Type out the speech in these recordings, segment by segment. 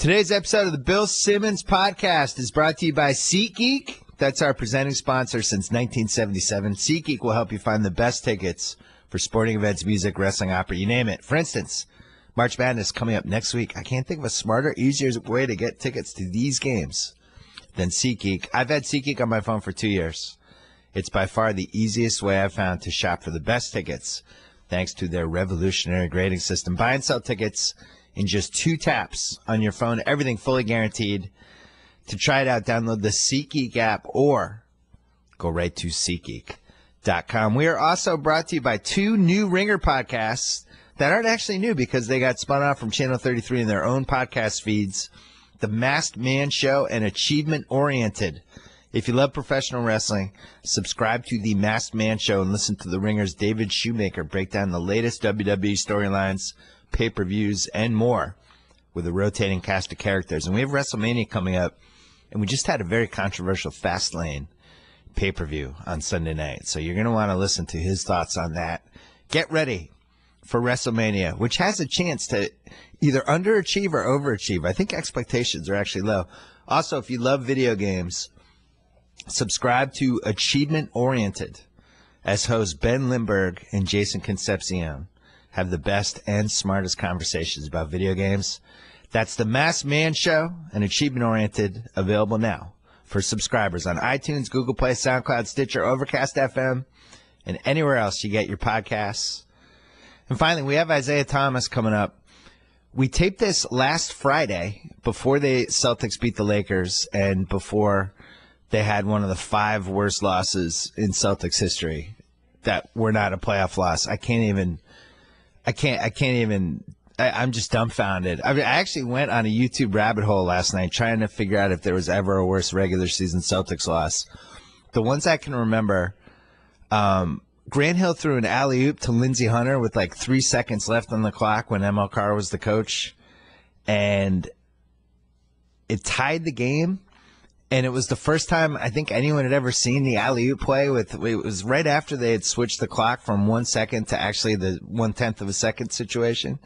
Today's episode of the Bill Simmons podcast is brought to you by SeatGeek. That's our presenting sponsor since 1977. SeatGeek will help you find the best tickets for sporting events, music, wrestling, opera, you name it. For instance, March Madness coming up next week. I can't think of a smarter, easier way to get tickets to these games than SeatGeek. I've had SeatGeek on my phone for 2 years. It's by far the easiest way I've found to shop for the best tickets, thanks to their revolutionary grading system. Buy and sell tickets in just 2 taps on your phone. Everything fully guaranteed. To try it out, download the SeatGeek app or go right to SeatGeek.com. We are also brought to you by 2 new Ringer podcasts that aren't actually new because they got spun off from Channel 33 in their own podcast feeds. The Masked Man Show and Achievement Oriented. If you love professional wrestling, subscribe to The Masked Man Show and listen to The Ringer's David Shoemaker break down the latest WWE storylines, pay-per-views, and more with a rotating cast of characters. And we have WrestleMania coming up, and we just had a very controversial Fastlane pay-per-view on Sunday night. So you're going to want to listen to his thoughts on that. Get ready for WrestleMania, which has a chance to either underachieve or overachieve. I think expectations are actually low. Also, if you love video games, subscribe to Achievement Oriented as hosts Ben Lindbergh and Jason Concepcion have the best and smartest conversations about video games. That's the Masked Man Show and Achievement Oriented, available now for subscribers on iTunes, Google Play, SoundCloud, Stitcher, Overcast FM, and anywhere else you get your podcasts. And finally, we have Isaiah Thomas coming up. We taped this last Friday before the Celtics beat the Lakers and before they had one of the 5 worst losses in Celtics history that were not a playoff loss. I'm just dumbfounded. I actually went on a YouTube rabbit hole last night trying to figure out if there was ever a worse regular season Celtics loss. The ones I can remember, Grant Hill threw an alley-oop to Lindsey Hunter with like 3 seconds left on the clock when ML Carr was the coach, and it tied the game. And it was the first time I think anyone had ever seen the alley-oop play. It was right after they had switched the clock from 1 second to actually the 1/10 of a second situation.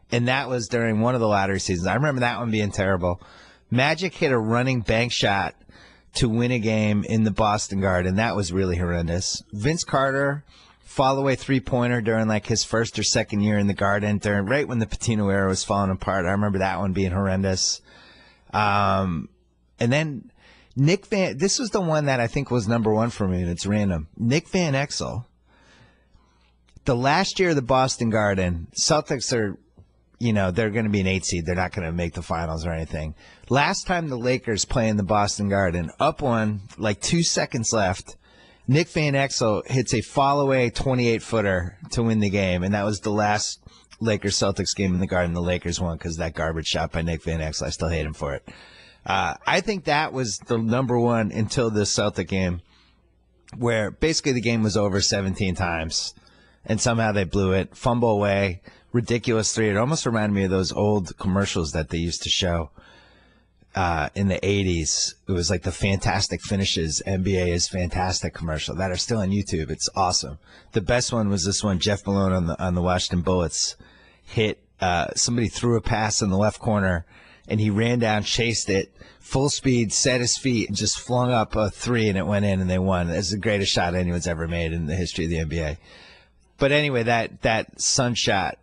And that was during one of the lottery seasons. I remember that one being terrible. Magic hit a running bank shot to win a game in the Boston Garden. That was really horrendous. Vince Carter, fall-away three-pointer during like his first or second year in the Garden, right when the Patino era was falling apart. I remember that one being horrendous. And then this was the one that I think was number 1 for me, and it's random. Nick Van Exel. The last year of the Boston Garden, Celtics are, they're going to be an 8 seed. They're not going to make the finals or anything. Last time the Lakers play in the Boston Garden, up 1, like 2 seconds left, Nick Van Exel hits a fall-away 28-footer to win the game, and that was the last Lakers-Celtics game in the Garden. The Lakers won because of that garbage shot by Nick Van Exel. I still hate him for it. I think that was the number 1 until the Celtic game, where basically the game was over 17 times, and somehow they blew it. Fumble away, ridiculous 3. It almost reminded me of those old commercials that they used to show in the 80s. It was like the Fantastic Finishes, NBA is Fantastic commercial that are still on YouTube. It's awesome. The best one was this one, Jeff Malone on the Washington Bullets hit, somebody threw a pass in the left corner, and he ran down, chased it, full speed, set his feet, and just flung up a 3, and it went in, and they won. It's the greatest shot anyone's ever made in the history of the NBA. But anyway, that sun shot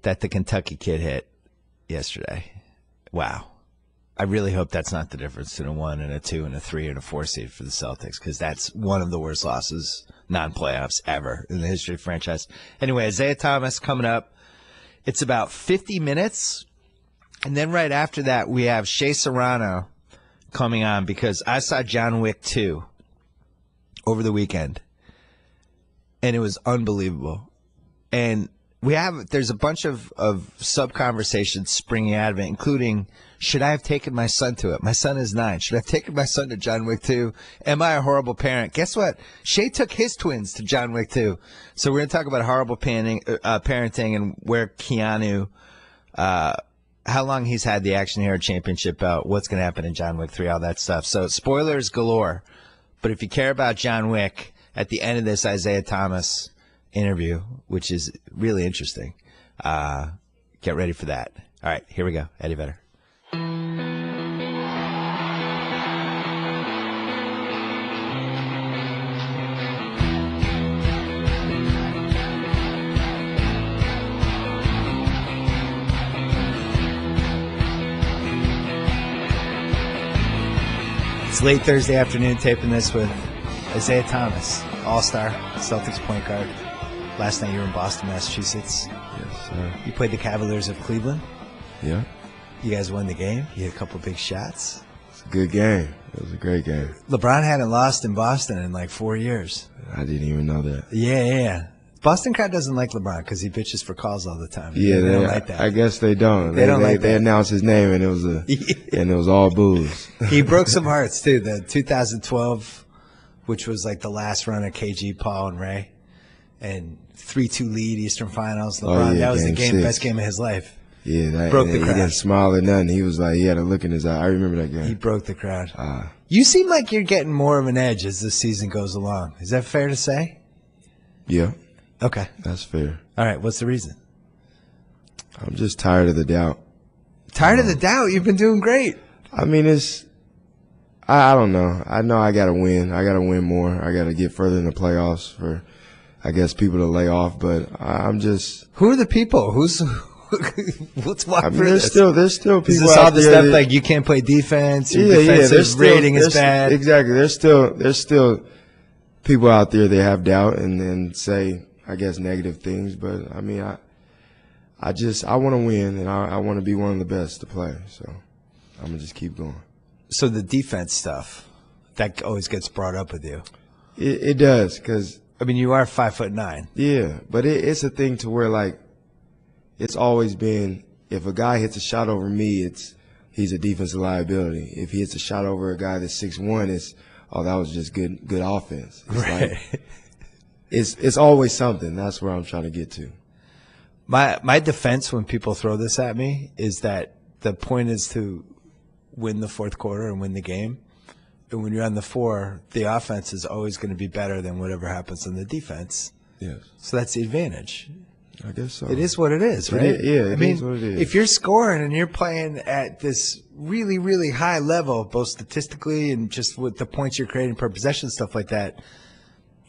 that the Kentucky kid hit yesterday, wow. I really hope that's not the difference in a 1 and a 2 and a 3 and a 4 seed for the Celtics, because that's one of the worst losses, non-playoffs, ever in the history of the franchise. Anyway, Isaiah Thomas coming up. It's about 50 minutes. And then right after that, we have Shea Serrano coming on, because I saw John Wick 2 over the weekend, and it was unbelievable. And there's a bunch of sub-conversations springing out of it, including, should I have taken my son to it? My son is 9. Should I have taken my son to John Wick 2? Am I a horrible parent? Guess what? Shea took his twins to John Wick 2. So we're going to talk about horrible parenting and where Keanu, how long he's had the Action Hero Championship belt, what's going to happen in John Wick 3, all that stuff. So spoilers galore. But if you care about John Wick, at the end of this Isaiah Thomas interview, which is really interesting, get ready for that. All right, here we go. Eddie Vedder. It's late Thursday afternoon, taping this with Isaiah Thomas, All-Star, Celtics point guard. Last night you were in Boston, Massachusetts. Yes, sir. You played the Cavaliers of Cleveland. Yeah. You guys won the game. You hit a couple big shots. It's a good game. It was a great game. LeBron hadn't lost in Boston in like 4 years. I didn't even know that. Yeah. Boston crowd doesn't like LeBron because he bitches for calls all the time. Yeah, they don't like that. I guess they don't. They don't like that. They announced his name and it was all booze. He broke some hearts too. The 2012, which was like the last run of KG, Paul, and Ray, and 3-2 lead Eastern Finals. LeBron, that was the best game of his life. Yeah, broke the crowd. He didn't smile or nothing. He was like, he had a look in his eye. I remember that game. He broke the crowd. You seem like you're getting more of an edge as the season goes along. Is that fair to say? Yeah. Okay. That's fair. All right. What's the reason? I'm just tired of the doubt. Tired of the doubt? You've been doing great. I mean, I don't know. I know I got to win. I got to win more. I got to get further in the playoffs for, I guess, people to lay off. But I'm just. Who are the people? Let's walk through this. There's still people Is this out all the there stuff like you can't play defense? Your defensive rating is bad. Exactly. There's still people out there that have doubt and say, I guess, negative things. But I mean, I want to win and I want to be one of the best to play. So I'm gonna just keep going. So the defense stuff that always gets brought up with you. It does, because I mean, you are 5'9". Yeah, but it's a thing to where like. It's always been, if a guy hits a shot over me, he's a defensive liability. If he hits a shot over a guy that's 6'1", that was just good offense. It's right. Like, it's always something. That's where I'm trying to get to. My defense when people throw this at me is that the point is to win the fourth quarter and win the game. And when you're on the floor, the offense is always going to be better than whatever happens on the defense. Yes. So that's the advantage. I guess so. It is what it is, right? It is what it is. If you're scoring and you're playing at this really, really high level, both statistically and just with the points you're creating per possession, stuff like that,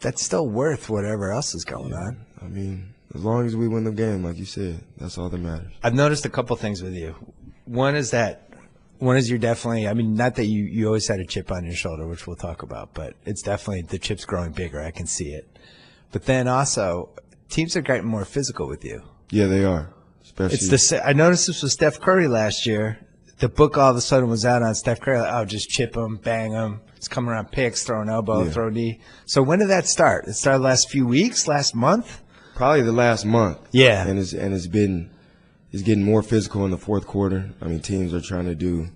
that's still worth whatever else is going on. I mean, as long as we win the game, like you said, that's all that matters. I've noticed a couple things with you. One is you're definitely, I mean, not that you always had a chip on your shoulder, which we'll talk about, but it's definitely the chip's growing bigger. I can see it. But then also, teams are getting more physical with you. Yeah, they are. Especially. I noticed this with Steph Curry last year. The book all of a sudden was out on Steph Curry. Like, just chip him, bang him. It's coming around picks, throw an elbow, throw a knee. So when did that start? It started last few weeks, last month? Probably the last month. Yeah. And it's getting more physical in the fourth quarter. I mean, teams are trying to do,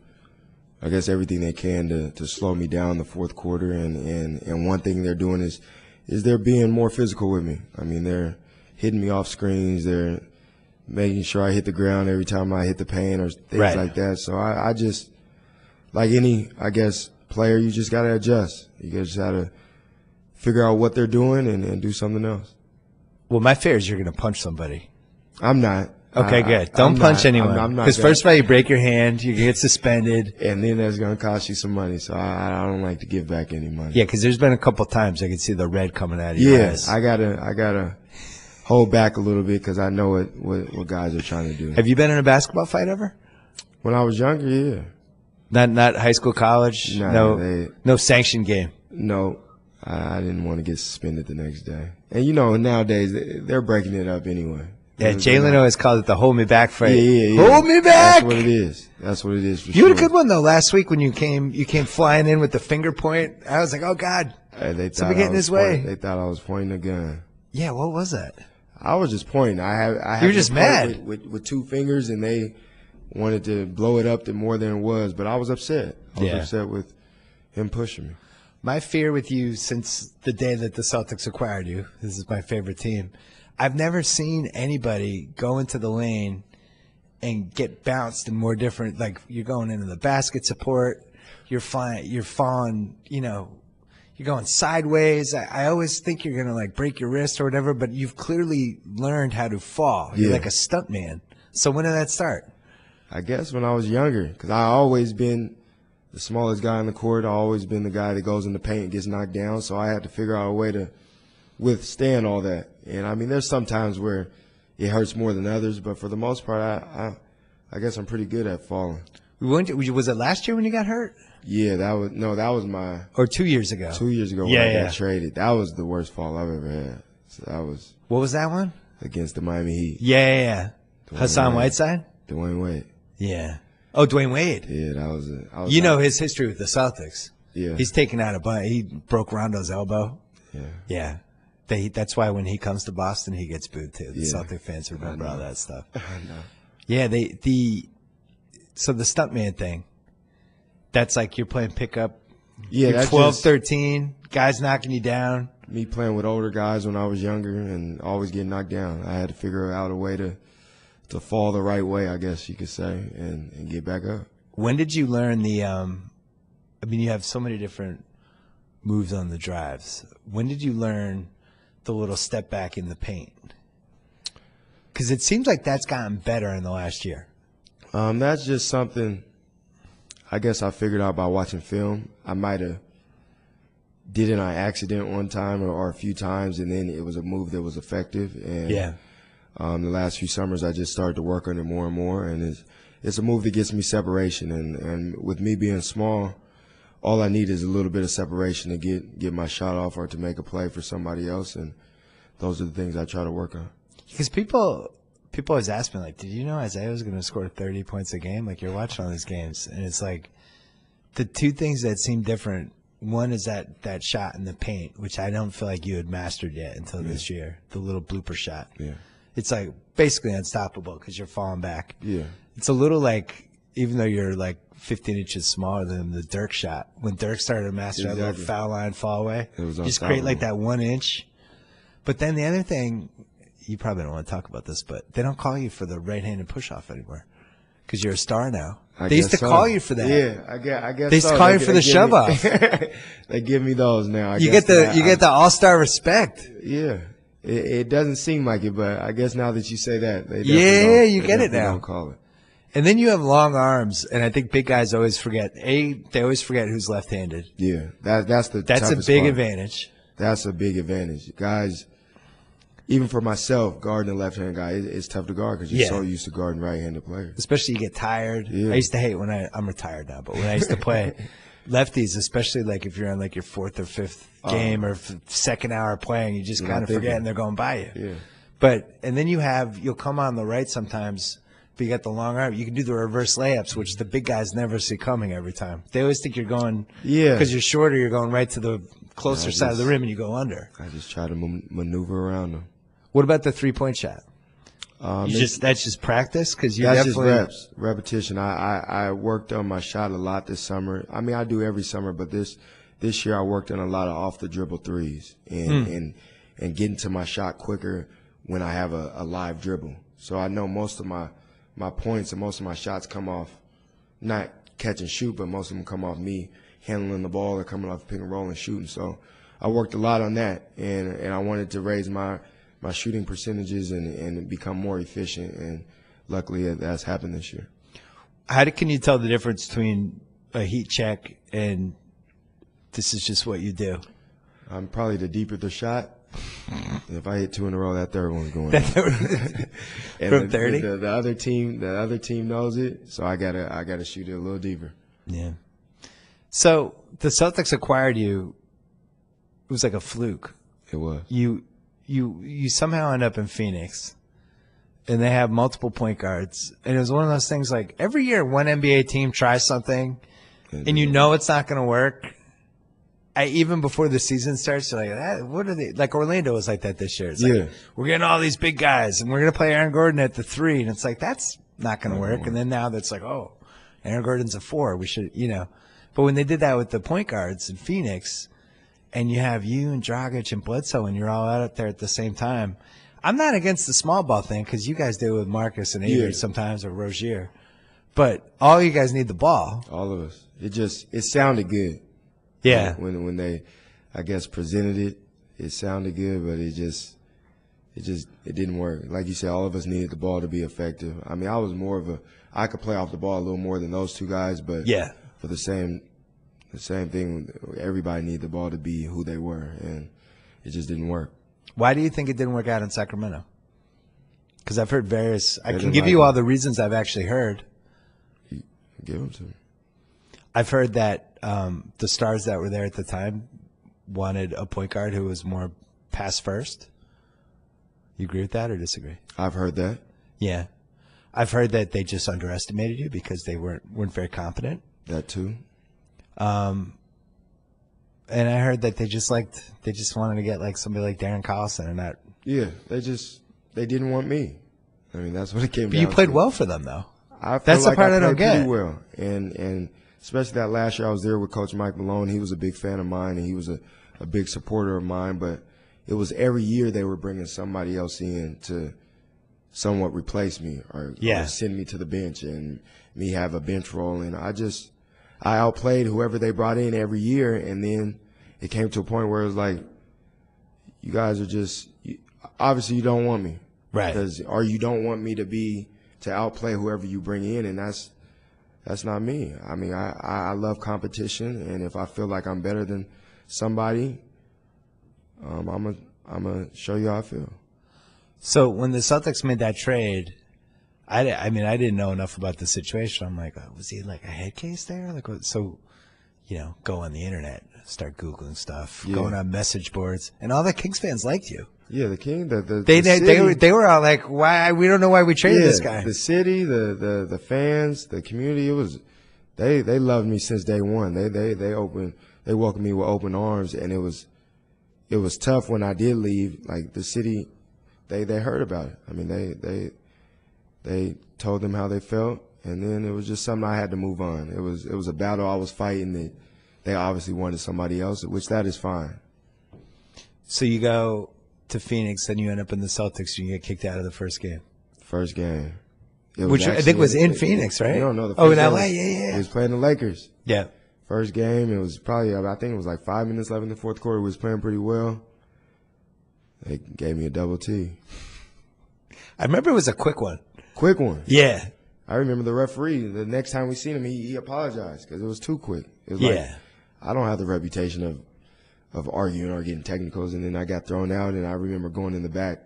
I guess, everything they can to slow me down in the fourth quarter. And one thing they're doing is they're being more physical with me. I mean, they're hitting me off screens. They're making sure I hit the ground every time I hit the paint or things like that. So I just, like any, I guess, player, you just got to adjust. You just got to figure out what they're doing and do something else. Well, my fear is you're going to punch somebody. I'm not. Okay, good. Don't punch anyone. Because first of all, you break your hand, you get suspended. And then that's going to cost you some money. So I don't like to give back any money. Yeah, because there's been a couple times I can see the red coming out of your eyes. I gotta hold back a little bit because I know what guys are trying to do. Have you been in a basketball fight ever? When I was younger, yeah. Not high school, college? No sanctioned game? No. I didn't want to get suspended the next day. And, you know, nowadays, they're breaking it up anyway. Yeah, Jalen always called it the hold me back fight. Yeah. Hold me back! That's what it is. That's what it is for You sure. had a good one, though, last week when you came flying in with the finger point. I was like, oh, God. Somebody get in his way. They thought I was pointing a gun. Yeah, what was that? I was just pointing. You were just mad. With two fingers, and they wanted to blow it up to more than it was. But I was upset. I was upset with him pushing me. My fear with you since the day that the Celtics acquired you, this is my favorite team, I've never seen anybody go into the lane and get bounced in more different, like you're going into the basket support, you're falling, you know, you're going sideways. I always think you're going to like break your wrist or whatever, but you've clearly learned how to fall. You're like a stunt man. So when did that start? I guess when I was younger, because I always been the smallest guy on the court. I always been the guy that goes in the paint and gets knocked down. So I had to figure out a way to withstand all that. And I mean, there's some times where it hurts more than others, but for the most part, I guess I'm pretty good at falling. Was it last year when you got hurt? Yeah, that was my or 2 years ago. 2 years ago when I got traded. That was the worst fall I've ever had. So that was what was that one? Against the Miami Heat. Yeah. Hassan Whiteside? Dwayne Wade. Yeah. Oh, Dwayne Wade. Yeah, that was. You know his history with the Celtics. Yeah. He's taken out a bunch. He broke Rondo's elbow. Yeah. Yeah. That's why when he comes to Boston, he gets booed too. The Celtic fans remember all that stuff. I know. Yeah, so the stuntman thing, that's like you're playing pickup. Yeah, you're that's 12, 13, guys knocking you down. Me playing with older guys when I was younger and always getting knocked down. I had to figure out a way to fall the right way, I guess you could say, and get back up. When did you learn you have so many different moves on the drives. When did you learn the little step back in the paint? Because it seems like that's gotten better in the last year. That's just something I guess I figured out by watching film. I might have did it on accident one time or a few times, and then it was a move that was effective. And the last few summers I just started to work on it more and more, and it's a move that gets me separation. And with me being small, all I need is a little bit of separation to get my shot off or to make a play for somebody else, and those are the things I try to work on. Because people always ask me, like, did you know Isaiah was going to score 30 points a game? Like, you're watching all these games, and it's like the two things that seem different, one is that shot in the paint, which I don't feel like you had mastered yet until this year, the little blooper shot. Yeah. It's like basically unstoppable because you're falling back. Yeah. It's a little like, even though you're like 15 inches smaller than the Dirk shot, when Dirk started to master that little foul line fall away, it was just create like that 1 inch. But then the other thing, you probably don't want to talk about this, but they don't call you for the right-handed push-off anymore because you're a star now. They used to call you for that. Yeah, I guess they used to call you for the shove-off. They give me those now. You get the all-star respect. Yeah. It doesn't seem like it, but I guess now that you say that, they you get it now. Don't call it. And then you have long arms, and I think big guys always forget. They always forget who's left-handed. Yeah, that's a big advantage. That's a big advantage, guys. Even for myself, guarding a left-handed guy, it's tough to guard because you're so used to guarding right-handed players. Especially you get tired. Yeah. I used to hate when I'm retired now, but when I used to play lefties, especially like if you're on like your fourth or fifth game or second hour playing, you just kind of forget and they're going by you. Yeah. And then you'll come on the right sometimes, but you got the long arm. You can do the reverse layups, which the big guys never see coming every time. They always think you're going because you're shorter. You're going right to the closer side of the rim and you go under. I just try to maneuver around them. What about the 3-point shot? That's just practice because that's definitely just repetition. I worked on my shot a lot this summer. I mean, I do every summer, but this year I worked on a lot of off the dribble threes and getting to my shot quicker when I have a live dribble. So I know most of my points and most of my shots come off not catch and shoot, but most of them come off me handling the ball or coming off pick and roll and shooting. So I worked a lot on that, and I wanted to raise my shooting percentages and become more efficient, and luckily that's happened this year. Can you tell the difference between a heat check and this is just what you do? Probably the deeper the shot. If I hit 2 in a row, that third one's going from 30. The other team knows it, so I gotta shoot it a little deeper. Yeah. So the Celtics acquired you. It was like a fluke. It was. You somehow end up in Phoenix, and they have multiple point guards. And it was one of those things like every year one NBA team tries something, and you know it's not going to work. Even before the season starts, you're like, what are they? Like Orlando was like that this year. It's like, we're getting all these big guys, and we're going to play Aaron Gordon at the 3. And it's like, that's not going to work. And then now that's like, oh, Aaron Gordon's a 4. We should, But when they did that with the point guards in Phoenix, and you have you and Dragic and Bledsoe, and you're all out there at the same time. I'm not against the small ball thing because you guys do it with Marcus and Avery sometimes, or Rozier. But all you guys need the ball. All of us. It sounded good. Yeah. When they, I guess, presented it, it sounded good, but it didn't work. Like you said, all of us needed the ball to be effective. I mean, I could play off the ball a little more than those two guys, but for the same thing, everybody needed the ball to be who they were, and it just didn't work. Why do you think it didn't work out in Sacramento? Because I've heard I can give you all the reasons I've actually heard. give them to me. I've heard that the stars that were there at the time wanted a point guard who was more pass first. You agree with that or disagree? I've heard that. Yeah. I've heard that they just underestimated you because they weren't very competent. That too. And I heard that they just wanted to get like somebody like Darren Collison and that. Yeah, they didn't want me. I mean, that's what it came down to. But you played well for them though. That's the part I don't get. Pretty well, and especially that last year I was there with Coach Mike Malone. He was a big fan of mine, and he was a big supporter of mine. But it was every year they were bringing somebody else in to somewhat replace me or send me to the bench and me have a bench role. And I outplayed whoever they brought in every year. And then it came to a point where it was like, you guys are obviously you don't want me. Right. Or you don't want me to outplay whoever you bring in. And that's not me. I mean, I love competition. And if I feel like I'm better than somebody, I'm going to show you how I feel. So when the Celtics made that trade, I didn't know enough about the situation. I'm like, was he like a head case there? Like, so, go on the internet, start Googling stuff, going on message boards, and all the Kings fans liked you. Yeah, the King, they were all like, why? We don't know why we traded this guy. The city, the fans, the community, they loved me since day one. They welcomed me with open arms, and it was tough when I did leave. Like the city. They heard about it. I mean, they told them how they felt, and then it was just something I had to move on. It was a battle I was fighting that they obviously wanted somebody else, which that is fine. So you go to Phoenix, then you end up in the Celtics, and you get kicked out of the first game. First game. Which I think was in Phoenix, right? No, the first in LA, yeah. He was playing the Lakers. Yeah. First game, it was probably, I think it was like 5 minutes left in the fourth quarter. We was playing pretty well. They gave me a double T. I remember it was a quick one. Quick one. Yeah. I remember the referee, the next time we seen him, he apologized because it was too quick. It was like, I don't have the reputation of arguing or getting technicals, and then I got thrown out, and I remember going in the back,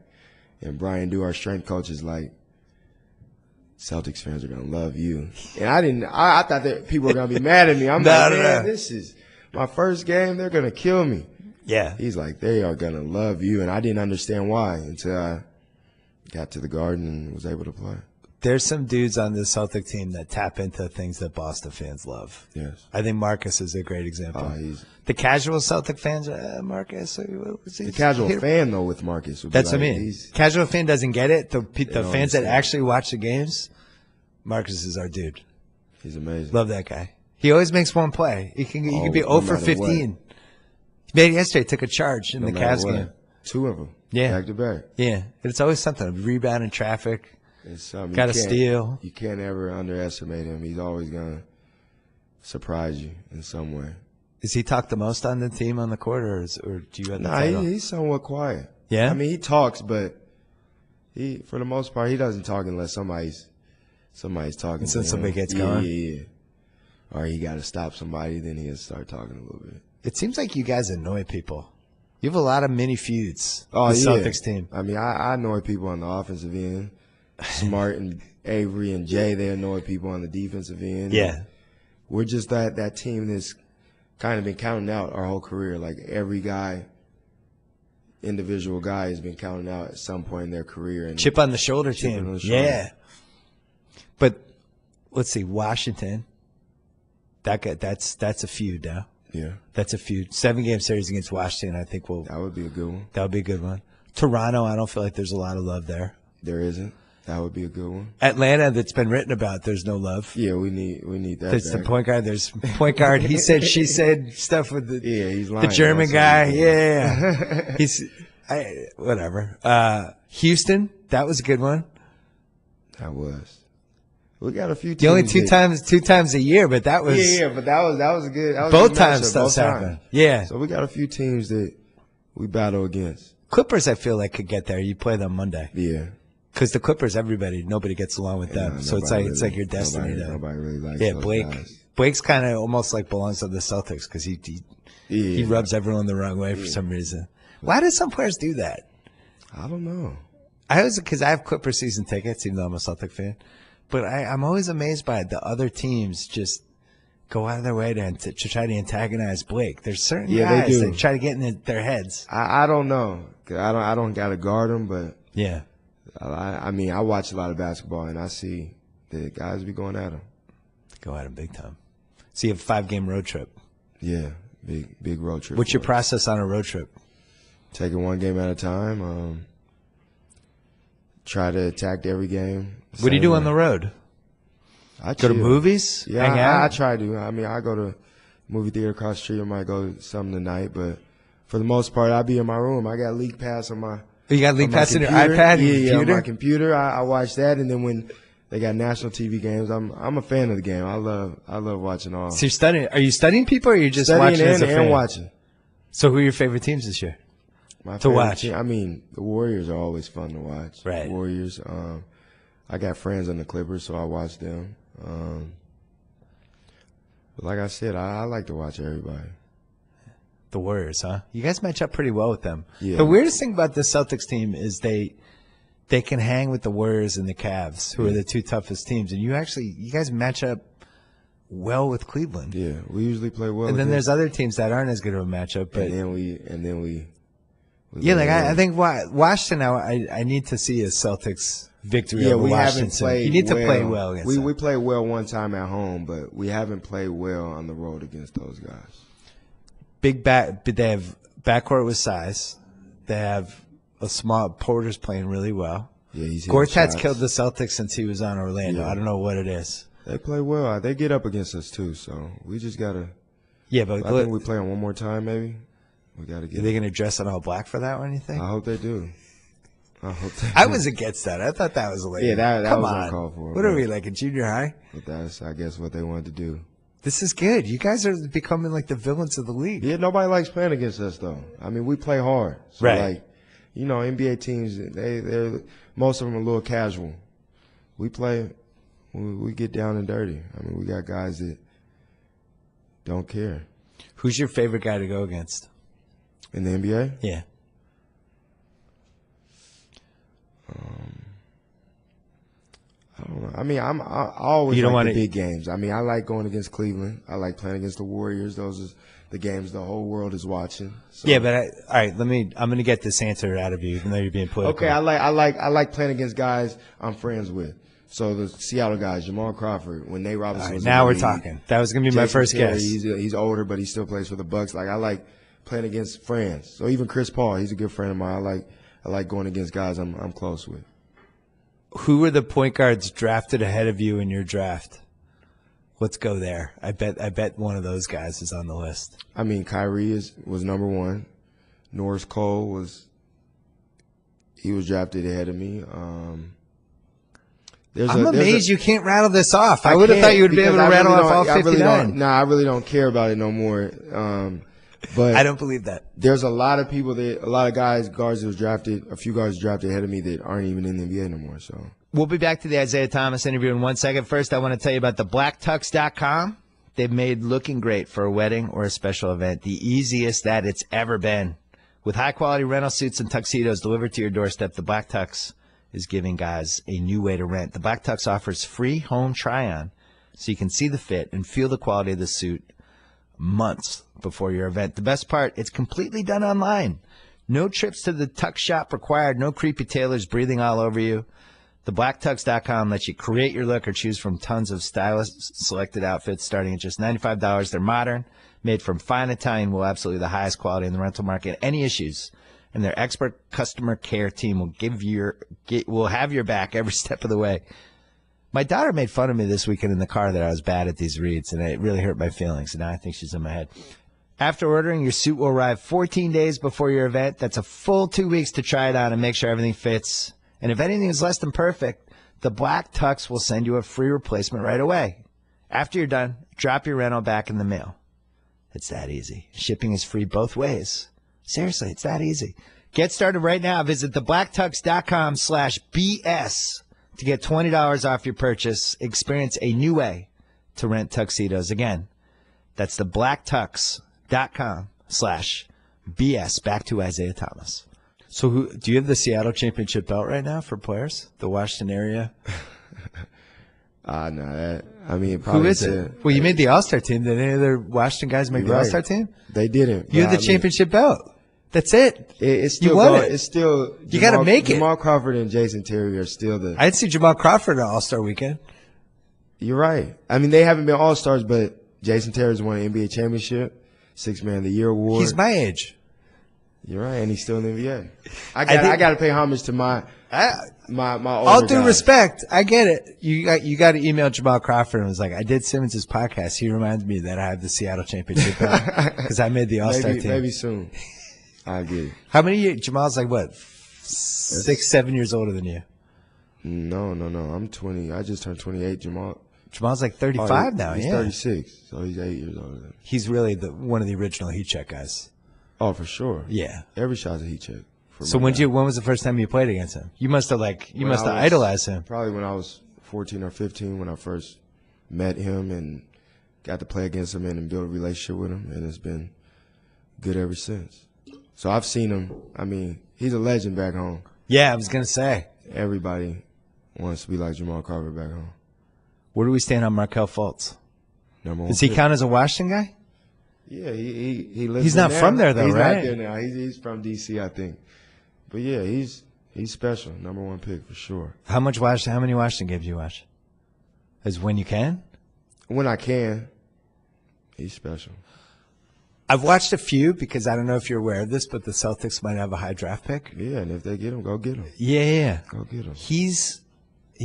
and Brian Dew, our strength coach, is like, Celtics fans are going to love you. And I thought that people were going to be mad at me. I'm man, this is my first game. They're going to kill me. Yeah. He's like, they are going to love you. And I didn't understand why until I got to the Garden and was able to play. There's some dudes on the Celtic team that tap into things that Boston fans love. Yes. I think Marcus is a great example. The casual Celtic fans, Marcus. The casual fan, though, with Marcus. That's what I mean. Casual fan doesn't get it. The fans that actually watch the games, Marcus is our dude. He's amazing. Love that guy. He always makes one play. He can be 0 for 15. He made it yesterday. Took a charge in the Cavs game. 2 of them. Yeah. Back to back. Yeah. It's always something. A rebound in traffic. Got to steal. You can't ever underestimate him. He's always going to surprise you in some way. Is he talk the most on the team on the court, or do you have the title? He's somewhat quiet. Yeah? I mean, he talks, but for the most part, he doesn't talk unless somebody's talking to him. Somebody gets going? Yeah. Or he got to stop somebody, then he'll start talking a little bit. It seems like you guys annoy people. You have a lot of mini feuds. The Celtics team. I mean, I annoy people on the offensive end. Smart and Avery and Jay, they annoy people on the defensive end. Yeah. We're just that team that's kind of been counting out our whole career. Like every individual guy has been counting out at some point in their career. And chip on the shoulder team. Yeah. But let's see, Washington. That's a feud now. Yeah. That's a feud. 7-game series against Washington, I think that would be a good one. That would be a good one. Toronto, I don't feel like there's a lot of love there. There isn't. That would be a good one. Atlanta, that's been written about, there's no love. Yeah, we need that. There's the point guard. There's point guard. He said, she said stuff with he's lying. The German guy. Yeah. Whatever. Houston, that was a good one. That was. We got a few teams. The only two times a year, but that was. Yeah, but that was a good. Both times stuff's happened. Yeah. So we got a few teams that we battle against. Clippers, I feel like could get there. You play them Monday. Yeah. Because the Clippers, nobody gets along with them. So it's like your destiny. Nobody really likes those guys. Blake's kind of almost like belongs to the Celtics because he rubs everyone the wrong way for some reason. Why do some players do that? I don't know. Because I have Clipper season tickets, even though I'm a Celtic fan. but I'm always amazed by the other teams just go out of their way to try to antagonize Blake. There's certain guys that try to get in their heads. I don't know. 'Cause I don't got to guard them, but yeah. I mean, I watch a lot of basketball, and I see the guys be going at him. Go at him big time. So you have a 5-game road trip. Yeah, big road trip. What's your process on a road trip? Take it one game at a time. Try to attack every game. What do you do on the road? I go to movies? Yeah, hang out? I try to. I mean, I go to movie theater across the street. I might go to something tonight, but for the most part, I be in my room. I got League Pass on my. You got League Pass on your computer. iPad? Yeah, on my computer. I watch that, and then when they got national TV games, I'm a fan of the game. I love watching all. So you're studying? Are you studying people, or are you just watching as a fan? And watching. So who are your favorite teams this year? My to watch. Team, I mean, the Warriors are always fun to watch. Right. The Warriors. I got friends on the Clippers, so I watch them. But like I said, I like to watch everybody. The Warriors, huh? You guys match up pretty well with them. Yeah. The weirdest thing about the Celtics team is they can hang with the Warriors and the Cavs, who are the two toughest teams, and you guys match up well with Cleveland. Yeah, we usually play well. And then there's other teams that aren't as good of a matchup, but and then we yeah, like I think Washington. I need to see a Celtics victory over Washington. Haven't played. You need to play well against them. We played well one time at home, but we haven't played well on the road against those guys. They have backcourt with size. They have a small Porter's playing really well. Yeah, he's Gortat's killed the Celtics since he was on Orlando. Yeah. I don't know what it is. They play well. They get up against us too, so we just gotta. Yeah, but I think we play them one more time, maybe. We gotta get. Are they gonna dress in all black for that one? You think? I hope they do. I was against that. I thought that was lame. Yeah, that Come was on. uncalled for. What are we, like in junior high? But that's, I guess, what they wanted to do. This is good. You guys are becoming like the villains of the league. Yeah, nobody likes playing against us though. I mean, we play hard. So right. Like, you know, NBA teams, they're most of them are a little casual. We play, we get down and dirty. I mean, we got guys that don't care. Who's your favorite guy to go against? In the NBA? Yeah. I don't know. I mean, I always you don't like want the big games. I mean, I like going against Cleveland. I like playing against the Warriors. Those are the games the whole world is watching. So. Yeah, but all right. I'm going to get this answer out of you, even though you're being political. Okay, I like playing against guys I'm friends with. So the Seattle guys, Jamal Crawford, when Nate Robinson was now we're talking. That was going to be my first guess. He's older, but he still plays for the Bucks. Like I like playing against friends. So even Chris Paul, he's a good friend of mine. I like going against guys I'm close with. Who were the point guards drafted ahead of you in your draft? Let's go there. I bet one of those guys is on the list. I mean, Kyrie was number one. Norris Cole was drafted ahead of me. I'm amazed you can't rattle this off. I would have thought you would be able to rattle off all 59. I really don't care about it no more. But I don't believe that. There's a lot of people guards that was drafted, a few guards drafted ahead of me that aren't even in the NBA no more. So we'll be back to the Isaiah Thomas interview in 1 second. First, I want to tell you about the blacktux.com. They've made looking great for a wedding or a special event the easiest that it's ever been. With high-quality rental suits and tuxedos delivered to your doorstep, the Black Tux is giving guys a new way to rent. The Black Tux offers free home try-on so you can see the fit and feel the quality of the suit months before your event. The best part, it's completely done online. No trips to the tux shop required, no creepy tailors breathing all over you. The blacktux.com lets you create your look or choose from tons of stylish selected outfits starting at just $95. They're modern, made from fine Italian wool, absolutely the highest quality in the rental market. Any issues, and their expert customer care team will have your back every step of the way. My daughter made fun of me this weekend in the car that I was bad at these reads, and it really hurt my feelings, and now I think she's in my head. After ordering, your suit will arrive 14 days before your event. That's a full 2 weeks to try it on and make sure everything fits. And if anything is less than perfect, the Black Tux will send you a free replacement right away. After you're done, drop your rental back in the mail. It's that easy. Shipping is free both ways. Seriously, it's that easy. Get started right now. Visit theblacktux.com/BS to get $20 off your purchase. Experience a new way to rent tuxedos. Again, that's theblacktux.com/BS. Back to Isaiah Thomas. So do you have the Seattle championship belt right now for players? The Washington area? No, that I mean, probably Who is it? Well, you made the All-Star team. Did any other Washington guys make the All-Star team? They didn't. You had the championship belt. That's it. It's still you won it. It's still you got to make it. Jamal Crawford and Jason Terry are still the. I'd see Jamal Crawford at All-Star weekend. You're right. I mean, they haven't been All-Stars, but Jason Terry's won an NBA championship, Sixth Man of the Year award. He's my age. You're right, and he's still in the NBA. I got to pay homage to my older all due guys. Respect, I get it. You got to email Jamal Crawford and was like, I did Simmons' podcast. He reminds me that I have the Seattle championship because I made the All-Star team. Maybe soon. I get it. How many years? Jamal's like what? 6, 7 years older than you. No. I'm 20. I just turned 28. Jamal's like 35 now. He's 36, so he's 8 years older than me. He's really one of the original heat check guys. Oh, for sure. Yeah. Every shot's a heat check. So when was the first time you played against him? You must have idolized him. Probably when I was 14 or 15 when I first met him and got to play against him and build a relationship with him, and it's been good ever since. So I've seen him. I mean, he's a legend back home. Yeah, I was gonna say. Everybody wants to be like Jamal Crawford back home. Where do we stand on Markelle Fultz? Number 1. Does he count as a Washington guy? Yeah, he lives. He's not from there though, he's right? He's not there now. He's from DC, I think. But yeah, he's special. Number 1 pick for sure. How many Washington games do you watch? As when you can? When I can. He's special. I've watched a few because I don't know if you're aware of this, but the Celtics might have a high draft pick. Yeah, and if they get him, go get him. Yeah. Go get him. He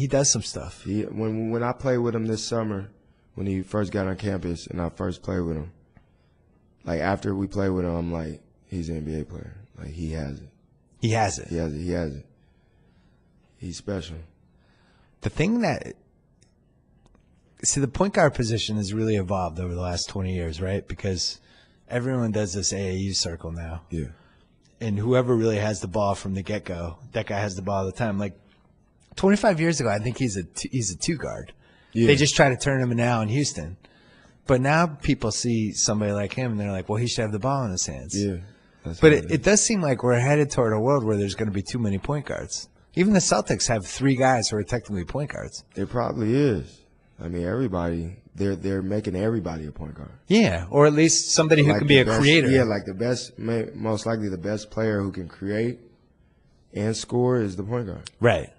does some stuff. When I played with him this summer, when he first got on campus and I first played with him, like after we played with him, I'm like, he's an NBA player. Like he has it. He has it. He has it. He's special. The thing the point guard position has really evolved over the last 20 years, right? Because everyone does this AAU circle now. Yeah. And whoever really has the ball from the get-go, that guy has the ball all the time. Like 25 years ago, I think he's a two guard. Yeah. They just try to turn him now in Houston. But now people see somebody like him and they're like, well, he should have the ball in his hands. Yeah. But it does seem like we're headed toward a world where there's going to be too many point guards. Even the Celtics have 3 guys who are technically point guards. It probably is. I mean, everybody, they're making everybody a point guard. Yeah, or at least somebody who can be a creator. Yeah, like the best, most likely the best player who can create and score is the point guard. Right.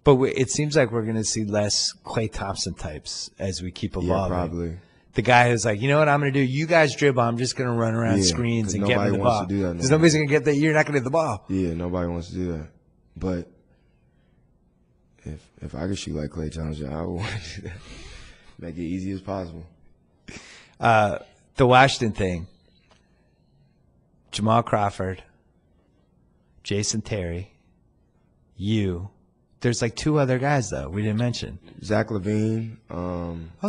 But it seems like we're going to see less Klay Thompson types as we keep evolving. Yeah, probably. The guy who's like, you know what I'm going to do? You guys dribble. I'm just going to run around screens and get me the ball. Because nobody's going to get that. You're not going to get the ball. Yeah, nobody wants to do that. But if I could shoot like Klay Thompson, I would want to do that. Make it easy as possible. The Washington thing. Jamal Crawford, Jason Terry, you. There's like 2 other guys, though, we didn't mention. Zach LaVine.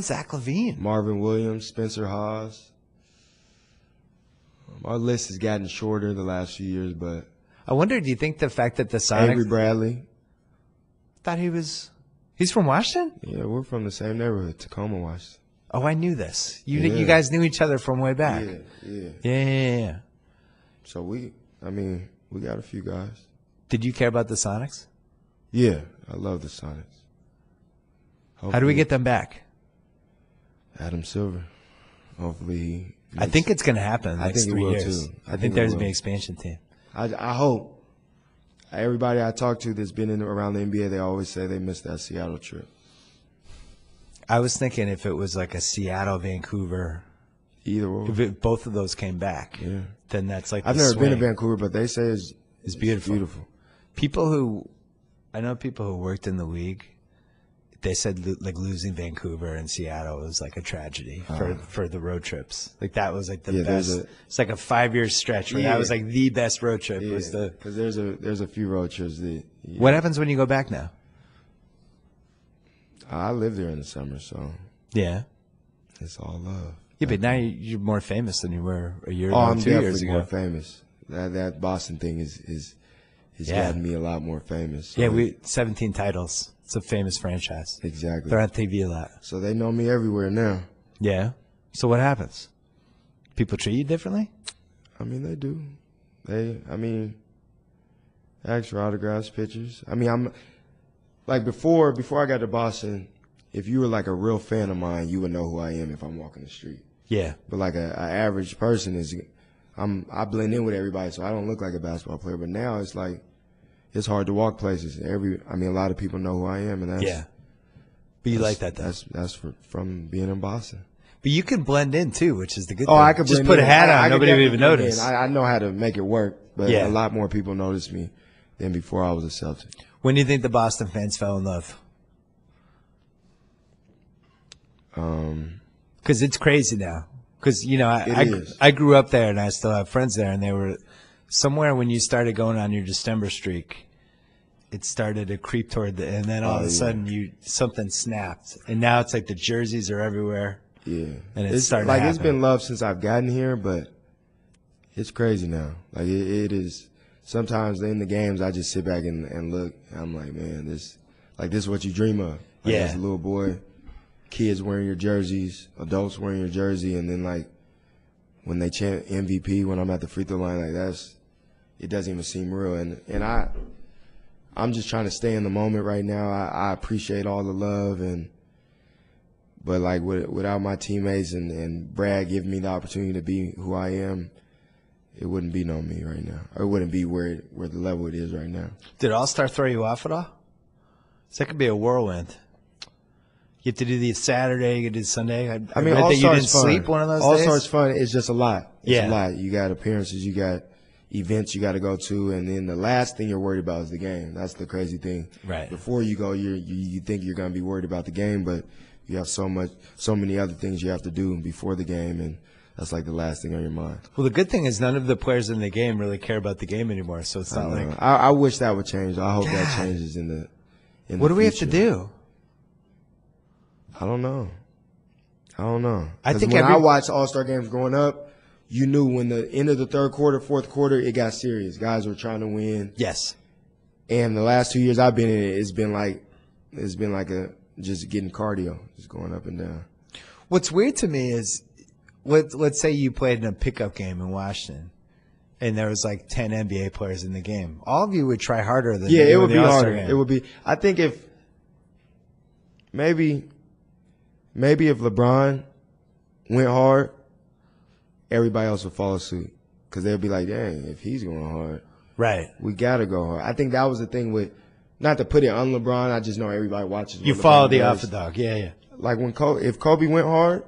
Zach LaVine. Marvin Williams, Spencer Hawes. Our list has gotten shorter the last few years, but. I wonder, do you think the fact that the Sonics. Avery Bradley. Thought he's from Washington? Yeah, we're from the same neighborhood, Tacoma, Washington. Oh, I knew this. You guys knew each other from way back. Yeah. So we got a few guys. Did you care about the Sonics? Yeah, I love the Sonics. Hopefully, how do we get them back? Adam Silver. Hopefully I think it's going to happen in the next 3 years. Too. I think there's going to be an expansion team. I hope. Everybody I talk to that's been around the NBA, they always say they missed that Seattle trip. I was thinking if it was like a Seattle, Vancouver. Either or. If both of those came back, then that's like I've never been to Vancouver, but they say it's beautiful. I know people who worked in the league, they said like losing Vancouver and Seattle was like a tragedy for the road trips. Like that was like the best. It's like a 5-year stretch where that was like the best road trip. Because there's a few road trips that. What happens when you go back now? I live there in the summer, so. Yeah. It's all love. Yeah, but now you're more famous than you were a year ago, 2 years ago. I'm definitely more famous. That Boston thing is gotten me a lot more famous. So. Yeah, 17 titles. It's a famous franchise. Exactly. They're on TV a lot. So they know me everywhere now. Yeah. So what happens? People treat you differently? I mean, they do. They ask for autographs, pictures. I mean, I'm like before I got to Boston, if you were like a real fan of mine, you would know who I am if I'm walking the street. Yeah. But like a average person I blend in with everybody, so I don't look like a basketball player. But now it's like it's hard to walk places. A lot of people know who I am, and that's yeah. But you like that though. That's from being in Boston. But you can blend in too, which is the good thing. I could just put a hat on, nobody would even notice. I know how to make it work, but a lot more people notice me than before I was a Celtic. When do you think the Boston fans fell in love? Because it's crazy now. Because, I grew up there and I still have friends there, and they were somewhere when you started going on your December streak, it started to creep toward and then all of a sudden something snapped. And now it's like the jerseys are everywhere. Yeah. And it's starting to happen. It's been love since I've gotten here, but it's crazy now. Like it is. Sometimes in the games, I just sit back and look. And I'm like, man, this is what you dream of. Like, as a little boy, kids wearing your jerseys, adults wearing your jersey, and then like when they chant MVP when I'm at the free throw line, like it doesn't even seem real. And I'm just trying to stay in the moment right now. I appreciate all the love, but like without my teammates and Brad giving me the opportunity to be who I am, it wouldn't be no me right now. Or it wouldn't be where the level it is right now. Did All-Star throw you off at all? So that could be a whirlwind. You have to do the Saturday, you could do the Sunday. I read that you didn't sleep one of those days. All-Star's fun. It's just a lot. It's a lot. You got appearances, you got events you got to go to, and then the last thing you're worried about is the game. That's the crazy thing. Right. Before you go, you think you're going to be worried about the game, but you have so many other things you have to do before the game, and that's like the last thing on your mind. Well, the good thing is none of the players in the game really care about the game anymore, so it's not like. I wish that would change. I hope that changes in the. What do we have to do? I don't know. I think when I watched All-Star games growing up, you knew when the end of the third quarter, fourth quarter, it got serious. Guys were trying to win. Yes. And the last 2 years I've been in it, it's been like just getting cardio, just going up and down. What's weird to me is, let's say you played in a pickup game in Washington, and there was like 10 NBA players in the game. All of you would try harder than it would be harder. Game. It would be. I think if maybe if LeBron went hard, everybody else would follow suit, because they'd be like, dang, if he's going hard, right, we gotta go hard. I think that was the thing with, not to put it on LeBron, I just know everybody watches. You follow the alpha dog, yeah. Like if Kobe went hard,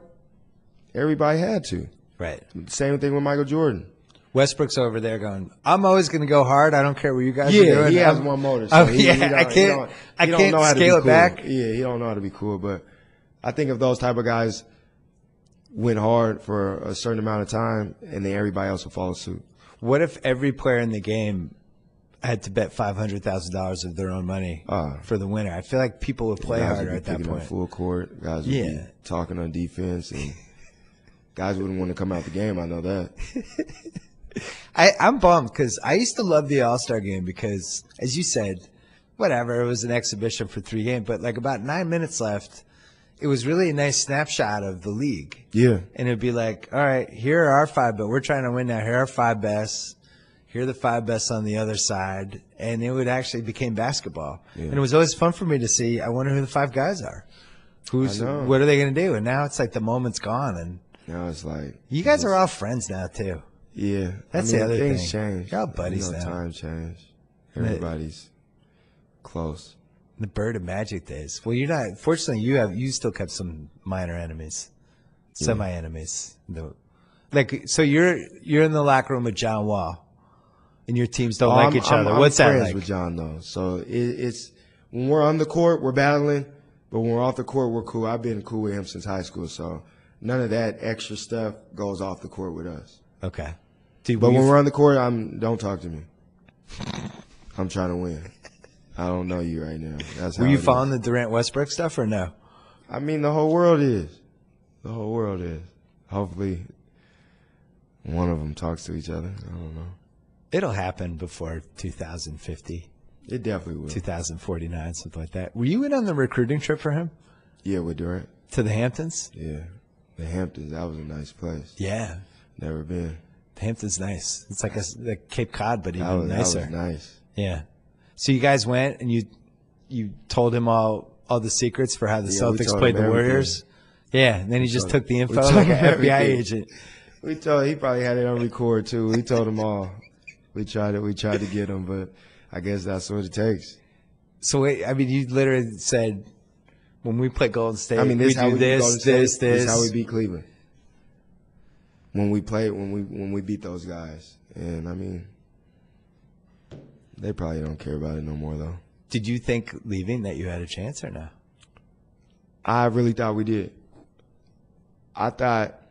everybody had to. Right. Same thing with Michael Jordan. Westbrook's over there going, I'm always going to go hard. I don't care what you guys are doing. Yeah, he has one motor. So I can't scale it back. Yeah, he don't know how to be cool. But I think if those type of guys went hard for a certain amount of time, and then everybody else will follow suit. What if every player in the game had to bet $500,000 of their own money for the winner? I feel like people would play harder at that point. Full court, guys would be talking on defense, and guys wouldn't want to come out the game. I know that. I'm bummed because I used to love the All-Star game because, as you said, whatever, it was an exhibition for 3 games, but like about 9 minutes left, it was really a nice snapshot of the league. Yeah. And it'd be like, all right, here are our 5 best. We're trying to win now. Here are our 5 best. Here are the 5 best on the other side. And it would actually became basketball. Yeah. And it was always fun for me to see, I wonder who the 5 guys are. What are they going to do? And now it's like the moment's gone. And now it's like. You guys are all friends now, too. Yeah. That's the other thing. Things change. You're all buddies now. Time change. Everybody's close. The Bird of Magic days. Well, you're not. Fortunately, you still kept some minor enemies, semi-enemies. So you're in the locker room with John Wall, and your teams don't like each other. What's that like? I'm friends with John though, so it's when we're on the court we're battling, but when we're off the court we're cool. I've been cool with him since high school, so none of that extra stuff goes off the court with us. Okay. But when we're on the court, don't talk to me. I'm trying to win. I don't know you right now. Were you following the Durant Westbrook stuff or no? I mean, the whole world is. The whole world is. Hopefully, one of them talks to each other. I don't know. It'll happen before 2050. It definitely will. 2049, something like that. Were you in on the recruiting trip for him? Yeah, with Durant. To the Hamptons? Yeah. The Hamptons, that was a nice place. Yeah. Never been. The Hamptons nice. It's like Cape Cod, but even nicer. That was nice. Yeah. So you guys went and you told him all all the secrets for how the Yeah, we Celtics told played him the everything. Warriors? Yeah, and then he just took the info told like him an FBI everything. agent. He probably had it on record too. We told them all. We tried to get him, but I guess that's what it takes. So wait, I mean, you literally said when we play Golden State, I mean, this we is how do we beat Golden this, State. this. This is how we beat Cleveland. When we beat those guys, and I mean, they probably don't care about it no more though. Did you think leaving that you had a chance or no? I really thought we did. I thought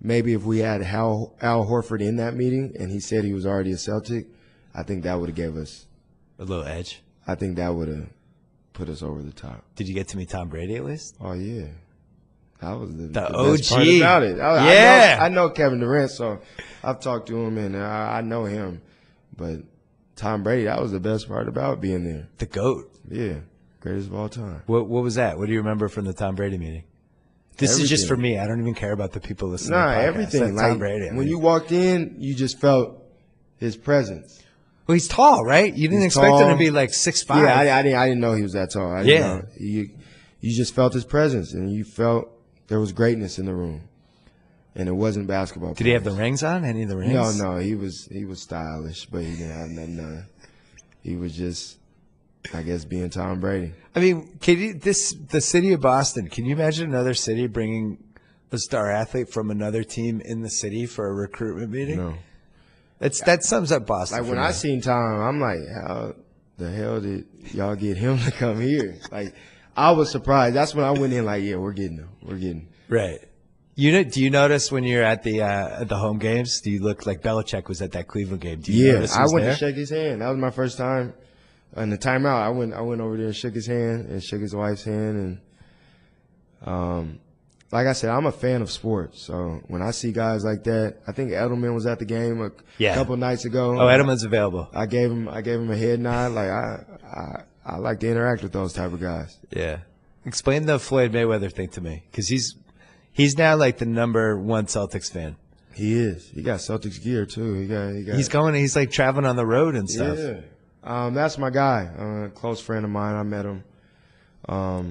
maybe if we had Al Horford in that meeting and he said he was already a Celtic, I think that would have gave us A little edge. I think that would have put us over the top. Did you get to meet Tom Brady at least? Oh yeah, that was the OG best part about it. I know Kevin Durant, so I've talked to him and I know him. But Tom Brady, that was the best part about being there. The GOAT. Yeah, greatest of all time. What was that? What do you remember from the Tom Brady meeting? This is just for me. I don't even care about the people listening. Nah, to the podcast. everything. That's Like Tom Brady. when you walked in, you just felt his presence. Well, he's tall, right? You didn't expect him to be like 6'5". Yeah, I didn't know he was that tall. I didn't know. You just felt his presence, and you felt there was greatness in the room, and it wasn't basketball. Did he have the rings on? Any of the rings? No. He was stylish, but he didn't have none. He was just, I guess, being Tom Brady. I mean, the city of Boston, can you imagine another city bringing a star athlete from another team in the city for a recruitment meeting? No. That sums up Boston. Like when I seen Tom, I'm like, how the hell did y'all get him to come here? Like, I was surprised. That's when I went in like, yeah, we're getting him. We're getting him. Right. Do you notice when you're at the home games? Do you look like Belichick was at that Cleveland game? Do you notice I went there? to shake his hand. That was my first time. In the timeout, I went over there and shook his hand and shook his wife's hand. And like I said, I'm a fan of sports. So when I see guys like that, I think Edelman was at the game a couple nights ago. Oh, Edelman's available. I gave him a head nod. Like I like to interact with those type of guys. Yeah. Explain the Floyd Mayweather thing to me, because he's now like the #1 Celtics fan. He is. He got Celtics gear too. He's like traveling on the road and stuff. Yeah. That's my guy. A close friend of mine. I met him. I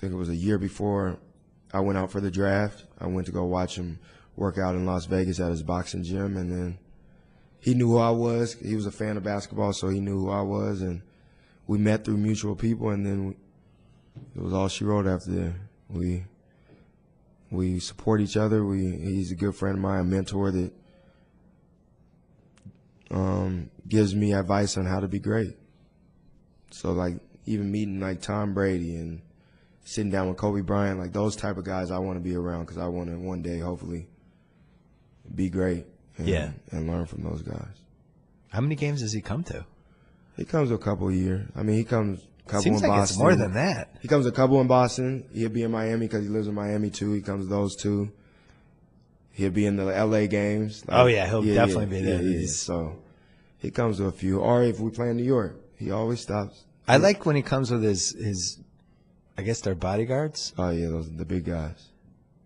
think it was a year before I went out for the draft. I went to go watch him work out in Las Vegas at his boxing gym, and then he knew who I was. He was a fan of basketball, so he knew who I was, and we met through mutual people, and then it was all she wrote after that. We support each other. He's a good friend of mine, a mentor that gives me advice on how to be great. So, like, even meeting, like, Tom Brady and sitting down with Kobe Bryant, like, those type of guys I want to be around because I want to one day hopefully be great and learn from those guys. How many games does he come to? He comes a couple a year. I mean, he comes a couple Seems in like Boston. it's more than that. He comes a couple in Boston. He'll be in Miami because he lives in Miami, too. He comes to those two. He'll be in the L.A. games. Like, he'll definitely be there. Yeah. So he comes to a few. Or if we play in New York, he always stops. I like when he comes with his I guess they're bodyguards. Oh, yeah, those are the big guys.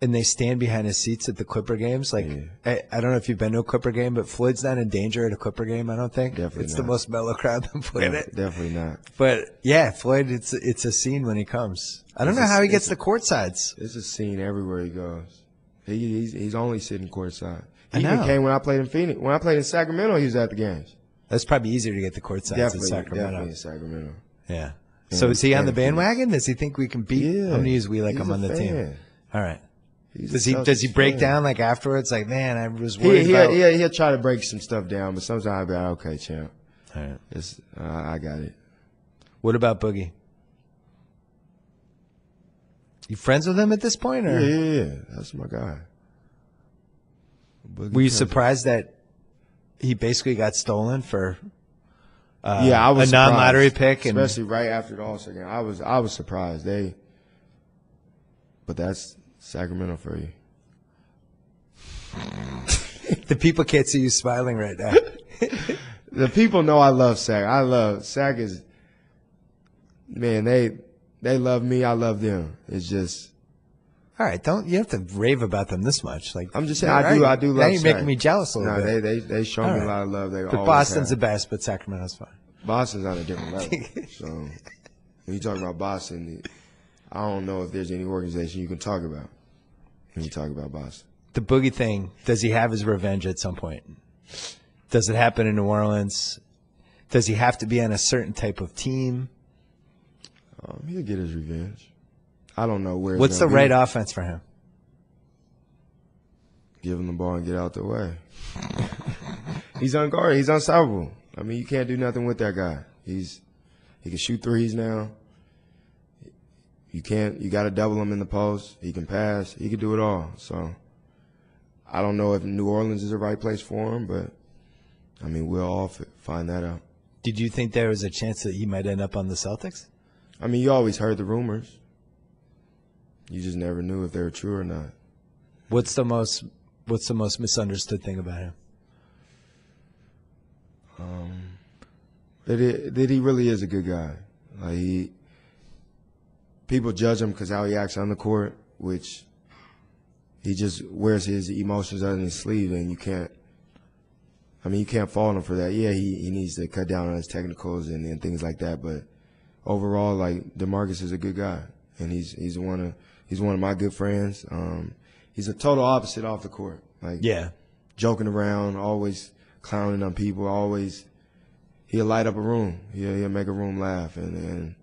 And they stand behind his seats at the Clipper games. Like, I don't know if you've been to a Clipper game, but Floyd's not in danger at a Clipper game, I don't think. Definitely It's not. the most mellow crowd that played it. Definitely not. But, yeah, Floyd, it's a scene when he comes. I don't know how he gets the court sides. It's a scene everywhere he goes. He's only sitting courtside. I He know. even came when I played in Phoenix. When I played in Sacramento, he was at the games. That's probably easier to get the court sides in Sacramento. Definitely in Sacramento. Yeah. So is he on the bandwagon? Does he think we can beat? Yeah. How many years we like He's him on a the fan. team? All right. He's Does he break fan. down like afterwards? Like, man, I was worried about. He'll try to break some stuff down, but sometimes I'll be like, okay, champ. All right. I got it. What about Boogie? You friends with him at this point, or Yeah. That's my guy. Boogie were you Cousins. surprised that he basically got stolen for? I was a non-lottery surprised, pick, and especially right after the All-Star game. I was surprised. But that's Sacramento for you. the people can't see you smiling right now. The people know I love Sac. Sac is, man, they love me. I love them. It's just. All right, you have to rave about them this much. Like, I'm just saying, all I do right, love now you're Sac. making me jealous a little No, bit. they show All me right. a lot of love. They But always Boston's have. the best, but Sacramento's fine. Boston's on a different level. So, when you talk about Boston, I don't know if there's any organization you can talk about when you talk about Boston. The Boogie thing, does he have his revenge at some point? Does it happen in New Orleans? Does he have to be on a certain type of team? He'll get his revenge. I don't know where. What's the right offense for him? Give him the ball and get out the way. He's unguarded. He's unstoppable. I mean, you can't do nothing with that guy. He can shoot threes now. You got to double him in the post. He can pass. He can do it all. So I don't know if New Orleans is the right place for him, but I mean, we'll all find that out. Did you think there was a chance that he might end up on the Celtics? I mean, you always heard the rumors. You just never knew if they were true or not. What's the most misunderstood thing about him? That he really is a good guy. Like people judge him because how he acts on the court, which he just wears his emotions under his sleeve, and you can't fault him for that. Yeah, he needs to cut down on his technicals and things like that. But overall, like DeMarcus is a good guy, and he's one of my good friends. He's a total opposite off the court. Like joking around, always clowning on people, he'll light up a room. He'll make a room laugh, and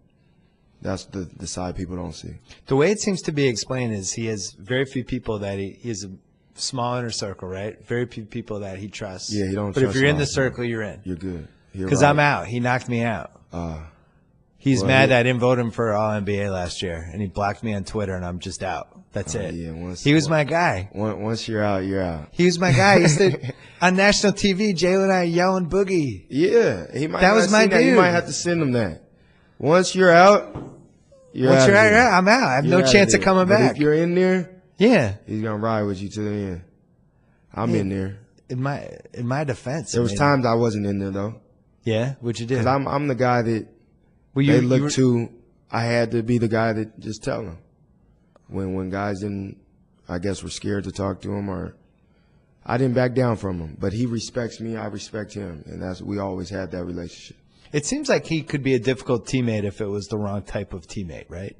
that's the side people don't see. The way it seems to be explained is he has very few people that he has a small inner circle, right? Very few people that he trusts. Yeah, he don't. But trust if you're in the us, circle, you're in. You're good. Because I'm out. He knocked me out. He's mad that I didn't vote him for All-NBA last year, and he blocked me on Twitter, and I'm just out. That's it. Yeah, he was my guy. Once you're out, you're out. He was my guy. He used to, on national TV, Jalen and I yelling Boogie. Yeah. He might that was my dude. You might have to send him that. Once you're out, you're out. I'm out. I have no chance of coming back. If you're in there, he's going to ride with you to the end. I'm in there. In my defense. There was times I wasn't in there, though. Yeah? What'd you do? Because I'm the guy that they look to. I had to be the guy that just tell them. When guys didn't, I guess, were scared to talk to him, or I didn't back down from him. But he respects me, I respect him, and we always had that relationship. It seems like he could be a difficult teammate if it was the wrong type of teammate, right?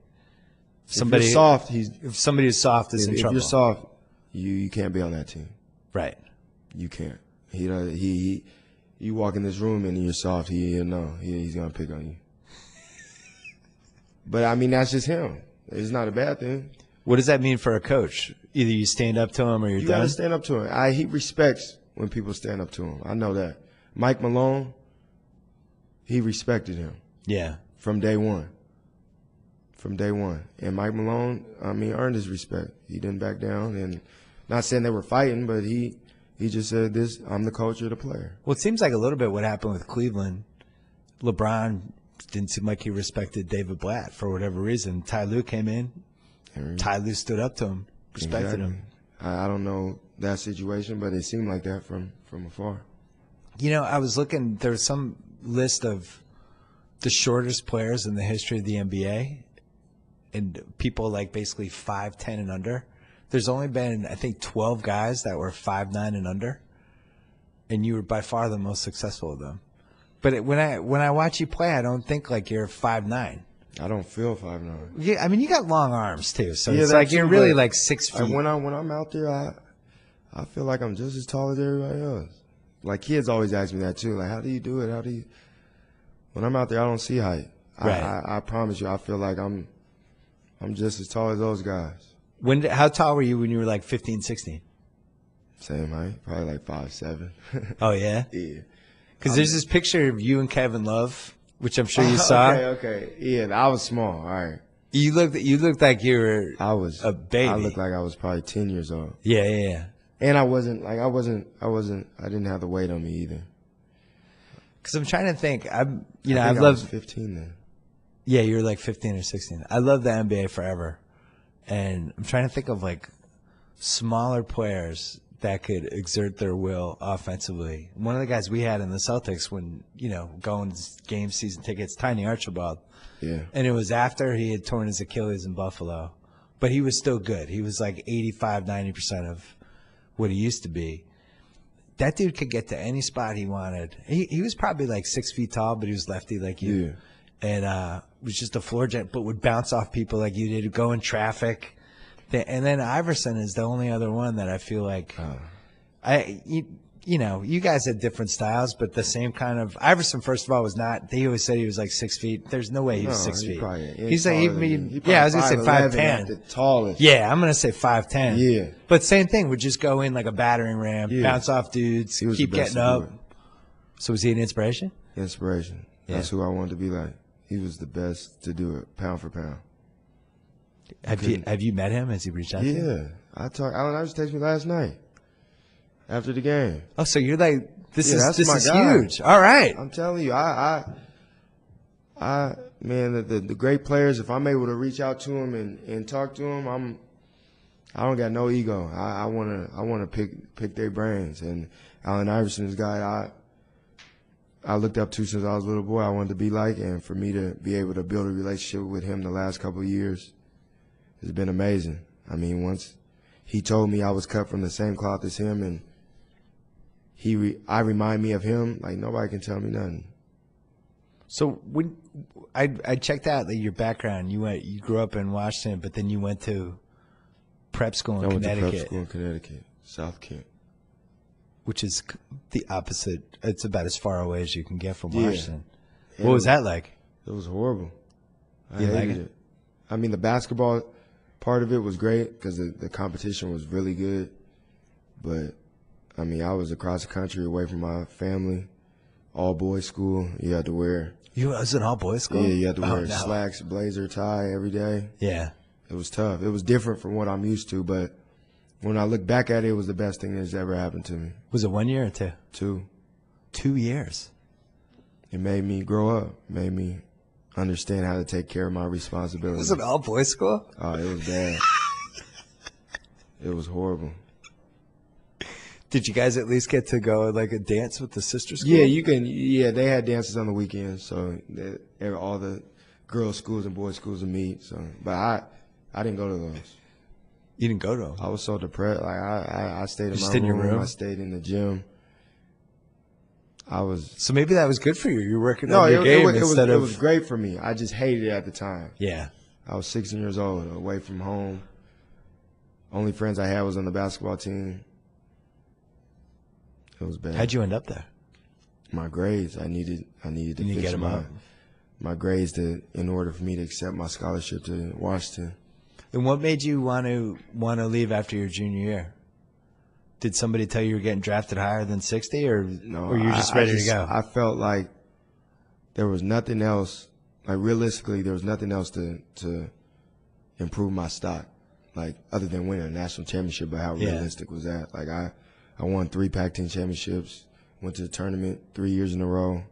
If somebody soft, if somebody is soft is in trouble. If you're soft, you can't be on that team. Right. You can't. You walk in this room and you're soft. He's gonna pick on you. But I mean, that's just him. It's not a bad thing. What does that mean for a coach? Either you stand up to him or you're done? You got to stand up to him. He respects when people stand up to him. I know that. Mike Malone, he respected him. Yeah. From day one. And Mike Malone, earned his respect. He didn't back down. And not saying they were fighting, but he just said, I'm the coach, you're the player. Well, it seems like a little bit what happened with Cleveland. LeBron didn't seem like he respected David Blatt for whatever reason. Ty Lue came in. Ty Lue stood up to him, respected him. I don't know that situation, but it seemed like that from afar. You know, I was looking. There was some list of the shortest players in the history of the NBA, and people like basically 5'10" and under. There's only been, I think, 12 guys that were 5'9" and under, and you were by far the most successful of them. But when I watch you play, I don't think like you're 5'9". I don't feel 5'9". Yeah, I mean you got long arms too, so it's like you're really like 6 feet. When I'm out there, I feel like I'm just as tall as everybody else. Like kids always ask me that too. Like, how do you do it? When I'm out there, I don't see height. Right. I promise you, I feel like I'm just as tall as those guys. How tall were you when you were like 15, 16? Same height, probably like 5'7". Oh yeah. Yeah. Because there's this picture of you and Kevin Love, which I'm sure you saw. Okay. Yeah, I was small. All right. You looked like you were a baby. I looked like I was probably 10 years old. Yeah. And I didn't have the weight on me either. Because I'm trying to think. I was 15 then. Yeah, you were like 15 or 16. I love the NBA forever. And I'm trying to think of like smaller players that could exert their will offensively. One of the guys we had in the Celtics when, going game season tickets, Tiny Archibald. Yeah. And it was after he had torn his Achilles in Buffalo. But he was still good. He was like 85, 90% of what he used to be. That dude could get to any spot he wanted. He was probably like 6 feet tall, but he was lefty like you. Yeah. And was just a floor jet, but would bounce off people like you did, go in traffic. And then Iverson is the only other one that I feel like you know, you guys had different styles, but the same kind of. Iverson, first of all, was not. They always said he was like 6 feet. There's no way he was 6 feet. He's like, I was gonna say 5'10". The tallest. Yeah, I'm gonna say 5'10". Yeah, but same thing. Would just go in like a battering ram, bounce off dudes, keep getting up. So was he an inspiration? Inspiration. Yeah. That's who I wanted to be like. He was the best to do it, pound for pound. Have you met him? Has he reached out to you? Yeah, Allen Iverson texted me last night after the game. Oh, so you're like, this is guy. Huge. All right. I'm telling you, man, the great players, if I'm able to reach out to them and talk to them, I don't got no ego. I wanna pick their brains. And Allen Iverson is a guy I looked up to since I was a little boy. I wanted to be like, and for me to be able to build a relationship with him the last couple of years has been amazing. I mean, once he told me I was cut from the same cloth as him, and I remind me of him, like nobody can tell me nothing. So when I checked out your background, you grew up in Washington, but then you went to prep school in Connecticut. I went to prep school in Connecticut, South Kent. Which is the opposite. It's about as far away as you can get from Washington. What was that like? It was horrible. I hated like it. I mean, the basketball part of it was great because the competition was really good. But, I mean, I was across the country away from my family, all-boys school. You had to wear. You was an all-boys school? Yeah, you had to wear slacks, blazer, tie every day. Yeah. It was tough. It was different from what I'm used to, but when I look back at it, it was the best thing that's ever happened to me. Was it 1 year or two? 2. 2 years. It made me grow up, made me understand how to take care of my responsibilities. Was it all boys school? Oh, it was bad. It was horrible. Did you guys at least get to go like a dance with the sister school? Yeah, you can. Yeah, they had dances on the weekends, so all the girls' schools and boys' schools would meet. So, but I didn't go to those. You didn't go to them? I was so depressed. Like I stayed in my room. I stayed in the gym. So maybe that was good for you. You're working on your game instead of. It was great for me. I just hated it at the time. Yeah. I was 16 years old, away from home. Only friends I had was on the basketball team. It was bad. How'd you end up there? My grades. I needed to fix my grades in order for me to accept my scholarship to Washington. And what made you want to leave after your junior year? Did somebody tell you were getting drafted higher than 60, or you were just ready to go? I felt like there was nothing else. Like realistically, there was nothing else to improve my stock, like other than winning a national championship. But how realistic was that? Like I won 3 Pac-10 championships, went to the tournament 3 years in a row.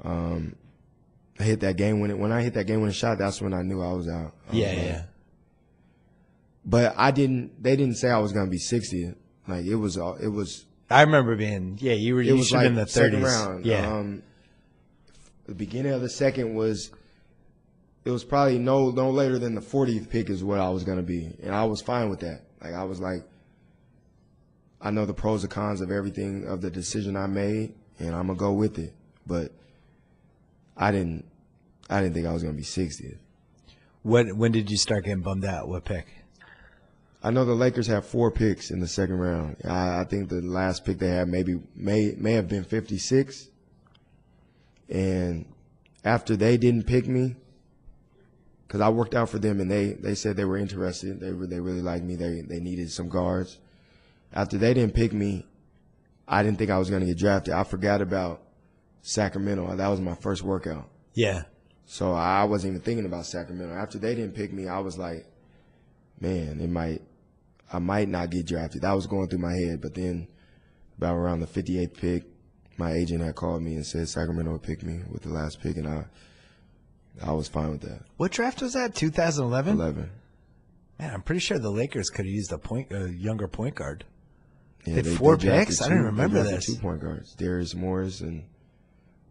I hit that game when I hit that game winning shot. That's when I knew I was out. Yeah. But they didn't say I was gonna be 60. Like it was. I remember being. Yeah, you should have been in the 30s. Second round. Yeah. The beginning of the second was. It was probably no later than the 40th pick is what I was gonna be, and I was fine with that. Like I was like, I know the pros and cons of everything of the decision I made, and I'm gonna go with it. But I didn't think I was gonna be 60th. When did you start getting bummed out? What pick? I know the Lakers have 4 picks in the second round. I think the last pick they had may have been 56. And after they didn't pick me, because I worked out for them and they said they were interested. They really liked me. They needed some guards. After they didn't pick me, I didn't think I was going to get drafted. I forgot about Sacramento. That was my first workout. Yeah. So I wasn't even thinking about Sacramento. After they didn't pick me, I was like, man, I might not get drafted. That was going through my head. But then about around the 58th pick, my agent had called me and said Sacramento would pick me with the last pick, and I was fine with that. What draft was that, 2011? 11. Man, I'm pretty sure the Lakers could have used a younger point guard. Yeah, they had 4 picks? I didn't remember this. 2 point guards, Darius Morris and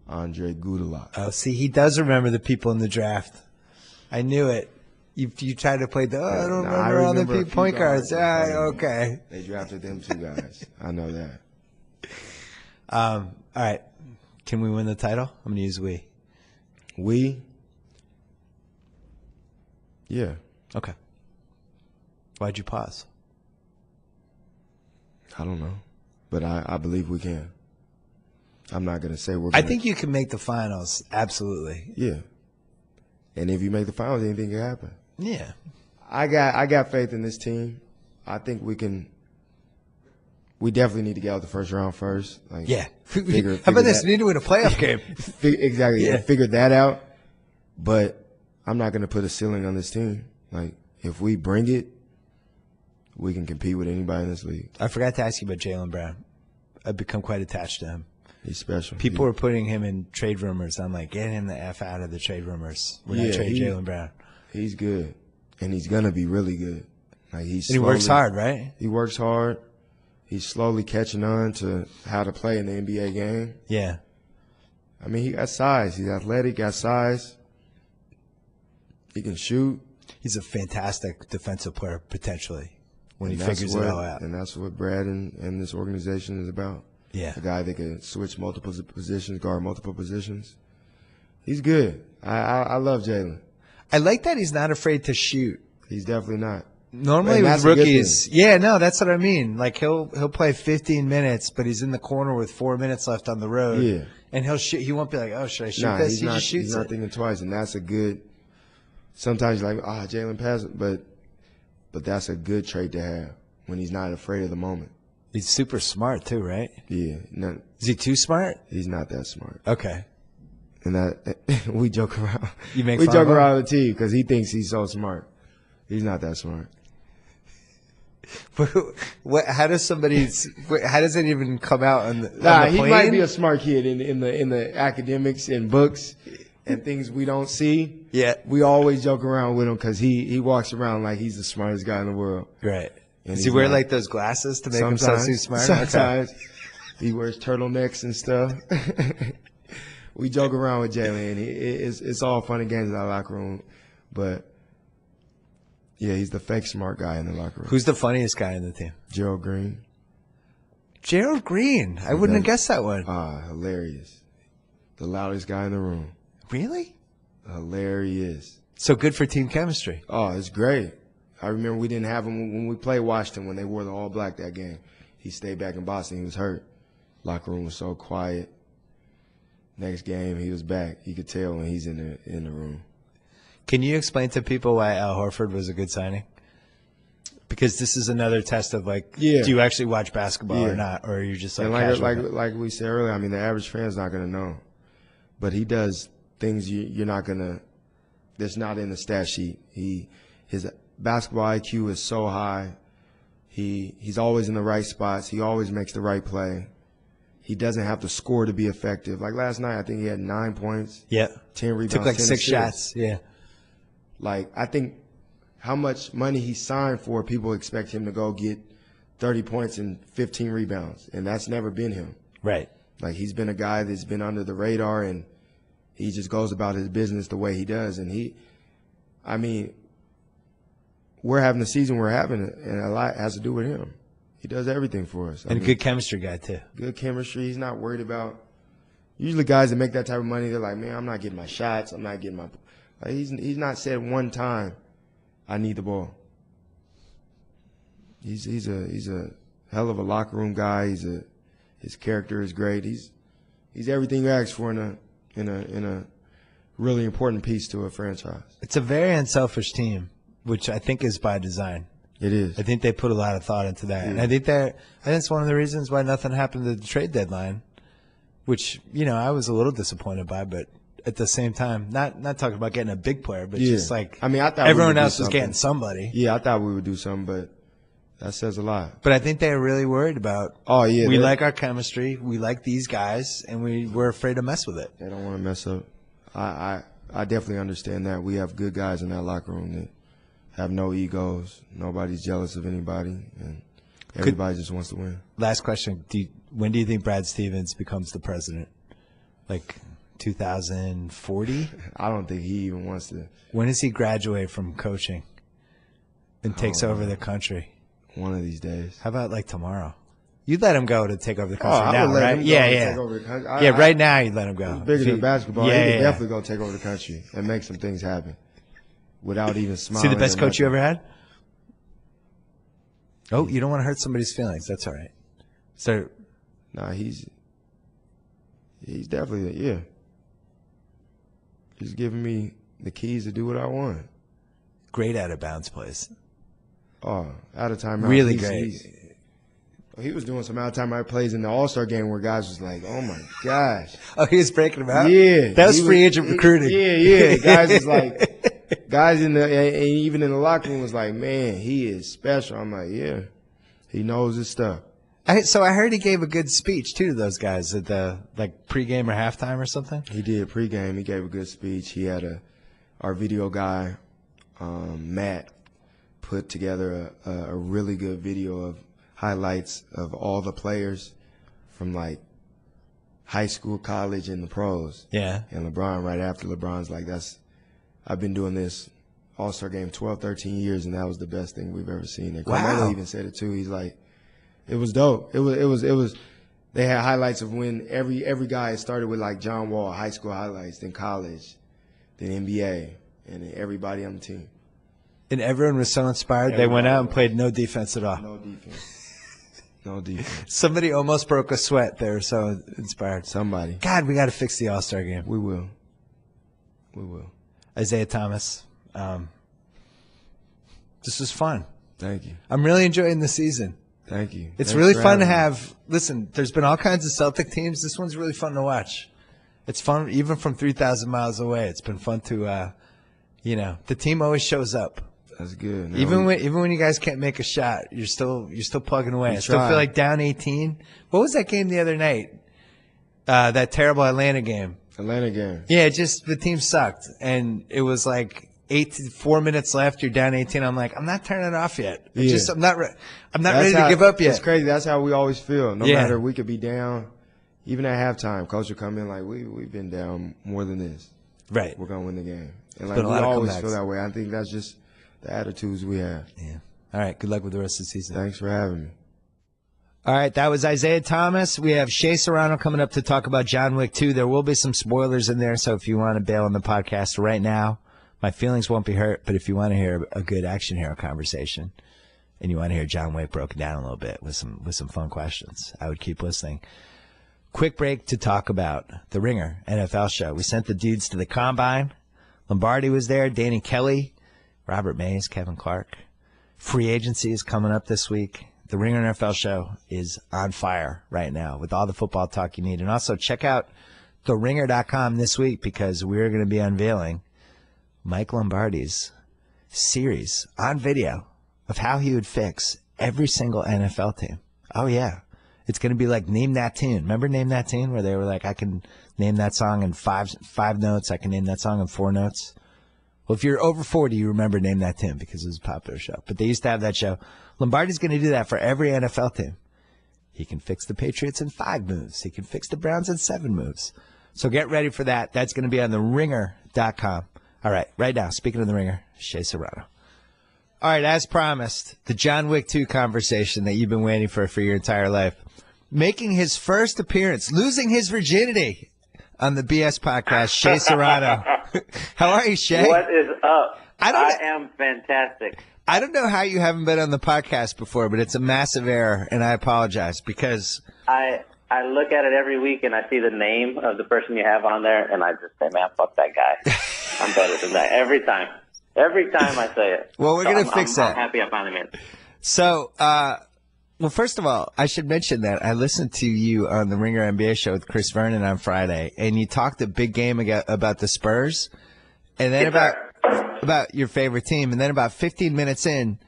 Andre Iguodala. Oh, see, he does remember the people in the draft. I knew it. You tried to play I don't remember all the point guards. Okay. They drafted them 2 guys. I know that. All right. Can we win the title? I'm going to use we. We? Yeah. Okay. Why'd you pause? I don't know. But I believe we can. I'm not going to say we're I going to. think you can make the finals. Absolutely. Yeah. And if you make the finals, anything can happen. Yeah. I got faith in this team. I think we can. We definitely need to get out the first round first. Like, Yeah. Figure How about this? that- We need to win a playoff game. Exactly. Yeah. Figure that out. But I'm not going to put a ceiling on this team. Like, if we bring it, we can compete with anybody in this league. I forgot to ask you about Jaylen Brown. I've become quite attached to him. He's special. People were putting him in trade rumors. I'm like, get him the F out of the trade rumors. We're not trading Jaylen Brown. He's good. And he's going to be really good. Like he works hard, right? He works hard. He's slowly catching on to how to play in the NBA game. Yeah. I mean, he got size. He's athletic, got size. He can shoot. He's a fantastic defensive player, potentially, when he figures it all out. And that's what Brad and this organization is about. Yeah. A guy that can switch multiple positions, guard multiple positions. He's good. I love Jaylen. I like that he's not afraid to shoot. He's definitely not. Normally with rookies, that's what I mean. Like he'll play 15 minutes, but he's in the corner with 4 minutes left on the road. Yeah. And he'll shoot. He won't be like, oh, should I shoot this? He just shoots He's not thinking twice, and that's a good. Sometimes you're like, Jaylen passed it, but that's a good trait to have when he's not afraid of the moment. He's super smart too, right? Yeah. Is he too smart? He's not that smart. Okay. And that we joke around. We joke around the team because he thinks he's so smart. He's not that smart. How does it even come out on the he plane? might be a smart kid in the academics and books and things we don't see. Yeah. We always joke around with him because he walks around like he's the smartest guy in the world. Right. And Does he wear like those glasses to make himself seem smart? Sometimes he wears turtlenecks and stuff. We joke around with Jaylen, and it's all fun and games in our locker room. But, yeah, he's the fake smart guy in the locker room. Who's the funniest guy in the team? Gerald Green. Gerald Green. I wouldn't have guessed that one. Hilarious. The loudest guy in the room. Really? Hilarious. So good for team chemistry. Oh, it's great. I remember we didn't have him when we played Washington when they wore the all-black that game. He stayed back in Boston. He was hurt. Locker room was so quiet. Next game, he was back. You could tell when he's in the room. Can you explain to people why Al Horford was a good signing? Because this is another test of do you actually watch basketball or not, or are you just like we said earlier? I mean, the average fan's not going to know, but he does things you're not going to. That's not in the stat sheet. His basketball IQ is so high. He's always in the right spots. He always makes the right play. He doesn't have to score to be effective. Like last night, I think he had 9 points. Yeah. 10 rebounds. Took 6 shots. Yeah. Like, I think how much money he signed for, people expect him to go get 30 points and 15 rebounds. And that's never been him. Right. Like, he's been a guy that's been under the radar, and he just goes about his business the way he does. And we're having the season we're having, and a lot has to do with him. He does everything for us. And a good chemistry guy, too. Good chemistry. He's not worried about – usually guys that make that type of money, they're like, man, I'm not getting my shots. I'm not getting my – he's not said one time, I need the ball. He's a hell of a locker room guy. His character is great. He's everything you ask for in a really important piece to a franchise. It's a very unselfish team, which I think is by design. It is. I think they put a lot of thought into that. And I think it's one of the reasons why nothing happened at the trade deadline, which, I was a little disappointed by, but at the same time, not talking about getting a big player, but just I thought everyone else was getting somebody. Yeah, I thought we would do something, but that says a lot. But I think they were really worried about, we like our chemistry, we like these guys, and we're afraid to mess with it. They don't want to mess up. I definitely understand that. We have good guys in that locker room that have no egos. Nobody's jealous of anybody, and everybody just wants to win. Last question. When do you think Brad Stevens becomes the president? Like 2040? I don't think he even wants to. When does he graduate from coaching and takes over the country? One of these days. How about like tomorrow? You'd let him go to take over the country now, I would let right? Him go to take over the country. Right now you'd let him go. He's bigger than basketball. He could definitely go take over the country and make some things happen. without even smiling. See the best coach you ever had? Oh, you don't want to hurt somebody's feelings. That's all right. So, nah, he's definitely, yeah. He's giving me the keys to do what I want. Great out of bounds plays. Oh, out of timeout. Really great. He was doing some out of timeout plays in the All-Star game where guys was like, "Oh my gosh!" Oh, he was breaking them out. Yeah, that was free agent recruiting. Yeah. Guys was like, guys in the and even in the locker room was like, "Man, he is special." I'm like, "Yeah, he knows his stuff." So I heard he gave a good speech too to those guys at the pregame or halftime or something. He did pregame. He gave a good speech. He had our video guy, Matt, put together a really good video of highlights of all the players from like high school, college, and the pros. Yeah. And LeBron right after. LeBron's like, I've been doing this All-Star game 12, 13 years, and that was the best thing we've ever seen. And Carmelo even said it too. He's like, it was dope. It was. They had highlights of when every guy started with like John Wall, high school highlights, then college, then NBA, and then everybody on the team. And everyone was so inspired. They went out and played no defense at all. No defense. No defense. Somebody almost broke a sweat. They were so inspired. Somebody. God, we got to fix the All-Star game. We will. We will. Isaiah Thomas. This was fun. Thank you. I'm really enjoying the season. Thank you. It's really fun to have. Listen, there's been all kinds of Celtic teams. This one's really fun to watch. It's fun, even from 3,000 miles away. It's been fun to, the team always shows up. That's good. No, Even when you guys can't make a shot, you're still plugging away. I still feel like down 18. What was that game the other night? That terrible Atlanta game. Yeah, just the team sucked, and it was like 4 minutes left. You're down 18. I'm like, I'm not turning it off yet. I'm not ready to give up yet. It's crazy. That's how we always feel. No matter, we could be down. Even at halftime, coach will come in like, we've been down more than this. Right. We're gonna win the game, and like we always feel that way. I think that's just the attitudes we have. Yeah. All right. Good luck with the rest of the season. Thanks for having me. All right. That was Isaiah Thomas. We have Shea Serrano coming up to talk about John Wick 2. There will be some spoilers in there, so if you want to bail on the podcast right now, my feelings won't be hurt. But if you want to hear a good action hero conversation and you want to hear John Wick broken down a little bit with some fun questions, I would keep listening. Quick break to talk about the Ringer NFL show. We sent the dudes to the Combine. Lombardi was there, Danny Kelly, Robert Mays, Kevin Clark. Free agency is coming up this week. The Ringer NFL show is on fire right now with all the football talk you need. And also check out theringer.com this week because we're going to be unveiling Mike Lombardi's series on video of how he would fix every single NFL team. Oh, yeah. It's going to be like Name That Tune. Remember Name That Tune where they were like, I can name that song in five notes. I can name that song in 4 notes. Well, if you're over 40, you remember Name That Tune because it was a popular show. But they used to have that show. Lombardi's going to do that for every NFL team. He can fix the Patriots in 5 moves. He can fix the Browns in 7 moves. So get ready for that. That's going to be on theringer.com. All right, right now, speaking of the Ringer, Shea Serrano. All right, as promised, the John Wick 2 conversation that you've been waiting for your entire life. Making his first appearance, losing his virginity on the BS podcast, Shea Serrano. How are you, Shea? What is up? I am fantastic. I don't know how you haven't been on the podcast before, but it's a massive error, and I apologize because I look at it every week and I see the name of the person you have on there, and I just say, man, fuck that guy. I'm better than that every time. Every time I say it. Well, we're going to fix that. I'm happy I finally made it. So, well, first of all, I should mention that I listened to you on the Ringer NBA show with Chris Vernon on Friday, and you talked a big game about the Spurs, and then about your favorite team, and then about 15 minutes in,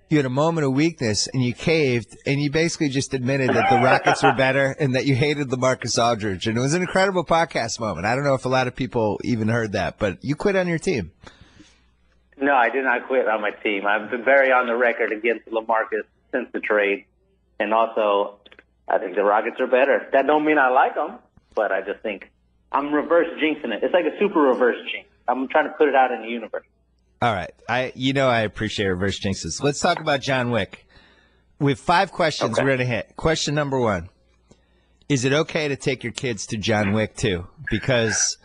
you had a moment of weakness, and you caved, and you basically just admitted that the Rockets were better and that you hated LaMarcus Aldridge, and it was an incredible podcast moment. I don't know if a lot of people even heard that, but you quit on your team. No, I did not quit on my team. I've been very on the record against LaMarcus since the trade. And also, I think the Rockets are better. That don't mean I like them, but I just think I'm reverse jinxing it. It's like a super reverse jinx. I'm trying to put it out in the universe. All right. I appreciate reverse jinxes. Let's talk about John Wick. We have 5 questions we're going to hit. Question number 1. Is it okay to take your kids to John Wick 2? Because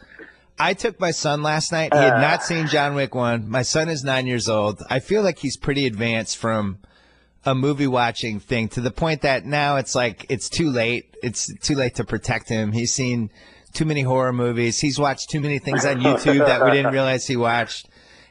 I took my son last night. He had not seen John Wick 1. My son is 9 years old. I feel like he's pretty advanced from a movie watching thing to the point that now it's like it's too late. It's too late to protect him. He's seen too many horror movies. He's watched too many things on YouTube that we didn't realize he watched.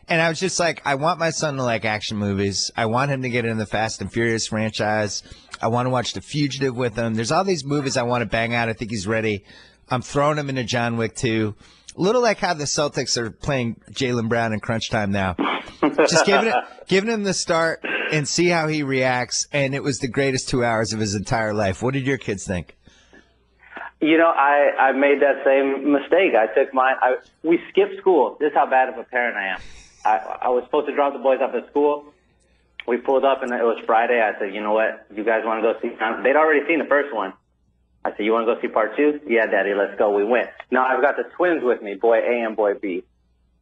And I was just like, I want my son to like action movies. I want him to get in the Fast and Furious franchise. I want to watch The Fugitive with him. There's all these movies I want to bang out. I think he's ready. I'm throwing him into John Wick 2. A little like how the Celtics are playing Jaylen Brown in crunch time now. Just giving him the start and see how he reacts. And it was the greatest 2 hours of his entire life. What did your kids think? You know, I made that same mistake. I took mine. We skipped school. This is how bad of a parent I am. I was supposed to drop the boys off at school. We pulled up, and it was Friday. I said, you know what? You guys want to go see? They'd already seen the first one. I said, you want to go see part 2? Yeah, Daddy, let's go. We went. Now, I've got the twins with me, boy A and boy B.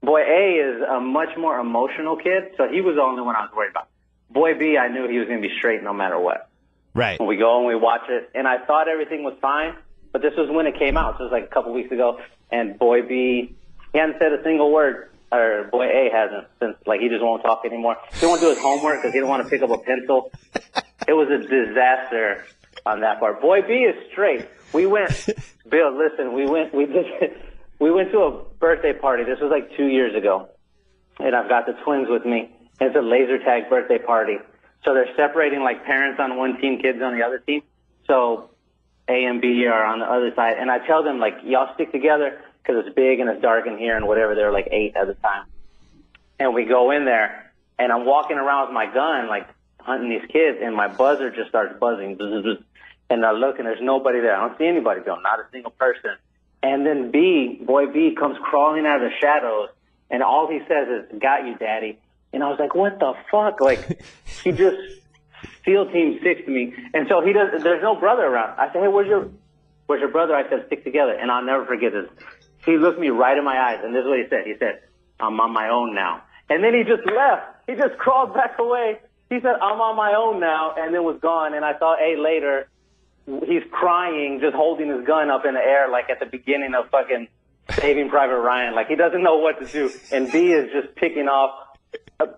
Boy A is a much more emotional kid, so he was the only one I was worried about. Boy B, I knew he was going to be straight no matter what. Right. And we go and we watch it, and I thought everything was fine, but this was when it came out, so it was like a couple weeks ago, and boy B, he hadn't said a single word, or boy A hasn't, since, like, he just won't talk anymore. He won't do his homework because he didn't want to pick up a pencil. It was a disaster on that part. Boy B is straight. We went, Bill, listen, we went to a birthday party. This was like 2 years ago. And I've got the twins with me. It's a laser tag birthday party. So they're separating like parents on one team, kids on the other team. So A and B are on the other side. And I tell them, like, y'all stick together because it's big and it's dark in here and whatever. They're like 8 at the time. And we go in there and I'm walking around with my gun, like hunting these kids, and my buzzer just starts buzzing. And I look, and there's nobody there. I don't see anybody, Bill, not a single person. And then boy B, comes crawling out of the shadows, and all he says is, got you, Daddy. And I was like, what the fuck? Like, he just SEAL Team 6 to me. And so there's no brother around. I said, hey, where's your brother? I said, stick together. And I'll never forget this. He looked me right in my eyes, and this is what he said. He said, I'm on my own now. And then he just left. He just crawled back away. He said, I'm on my own now, and then was gone. And I saw A later. He's crying, just holding his gun up in the air, like at the beginning of fucking Saving Private Ryan. Like, he doesn't know what to do. And B is just picking off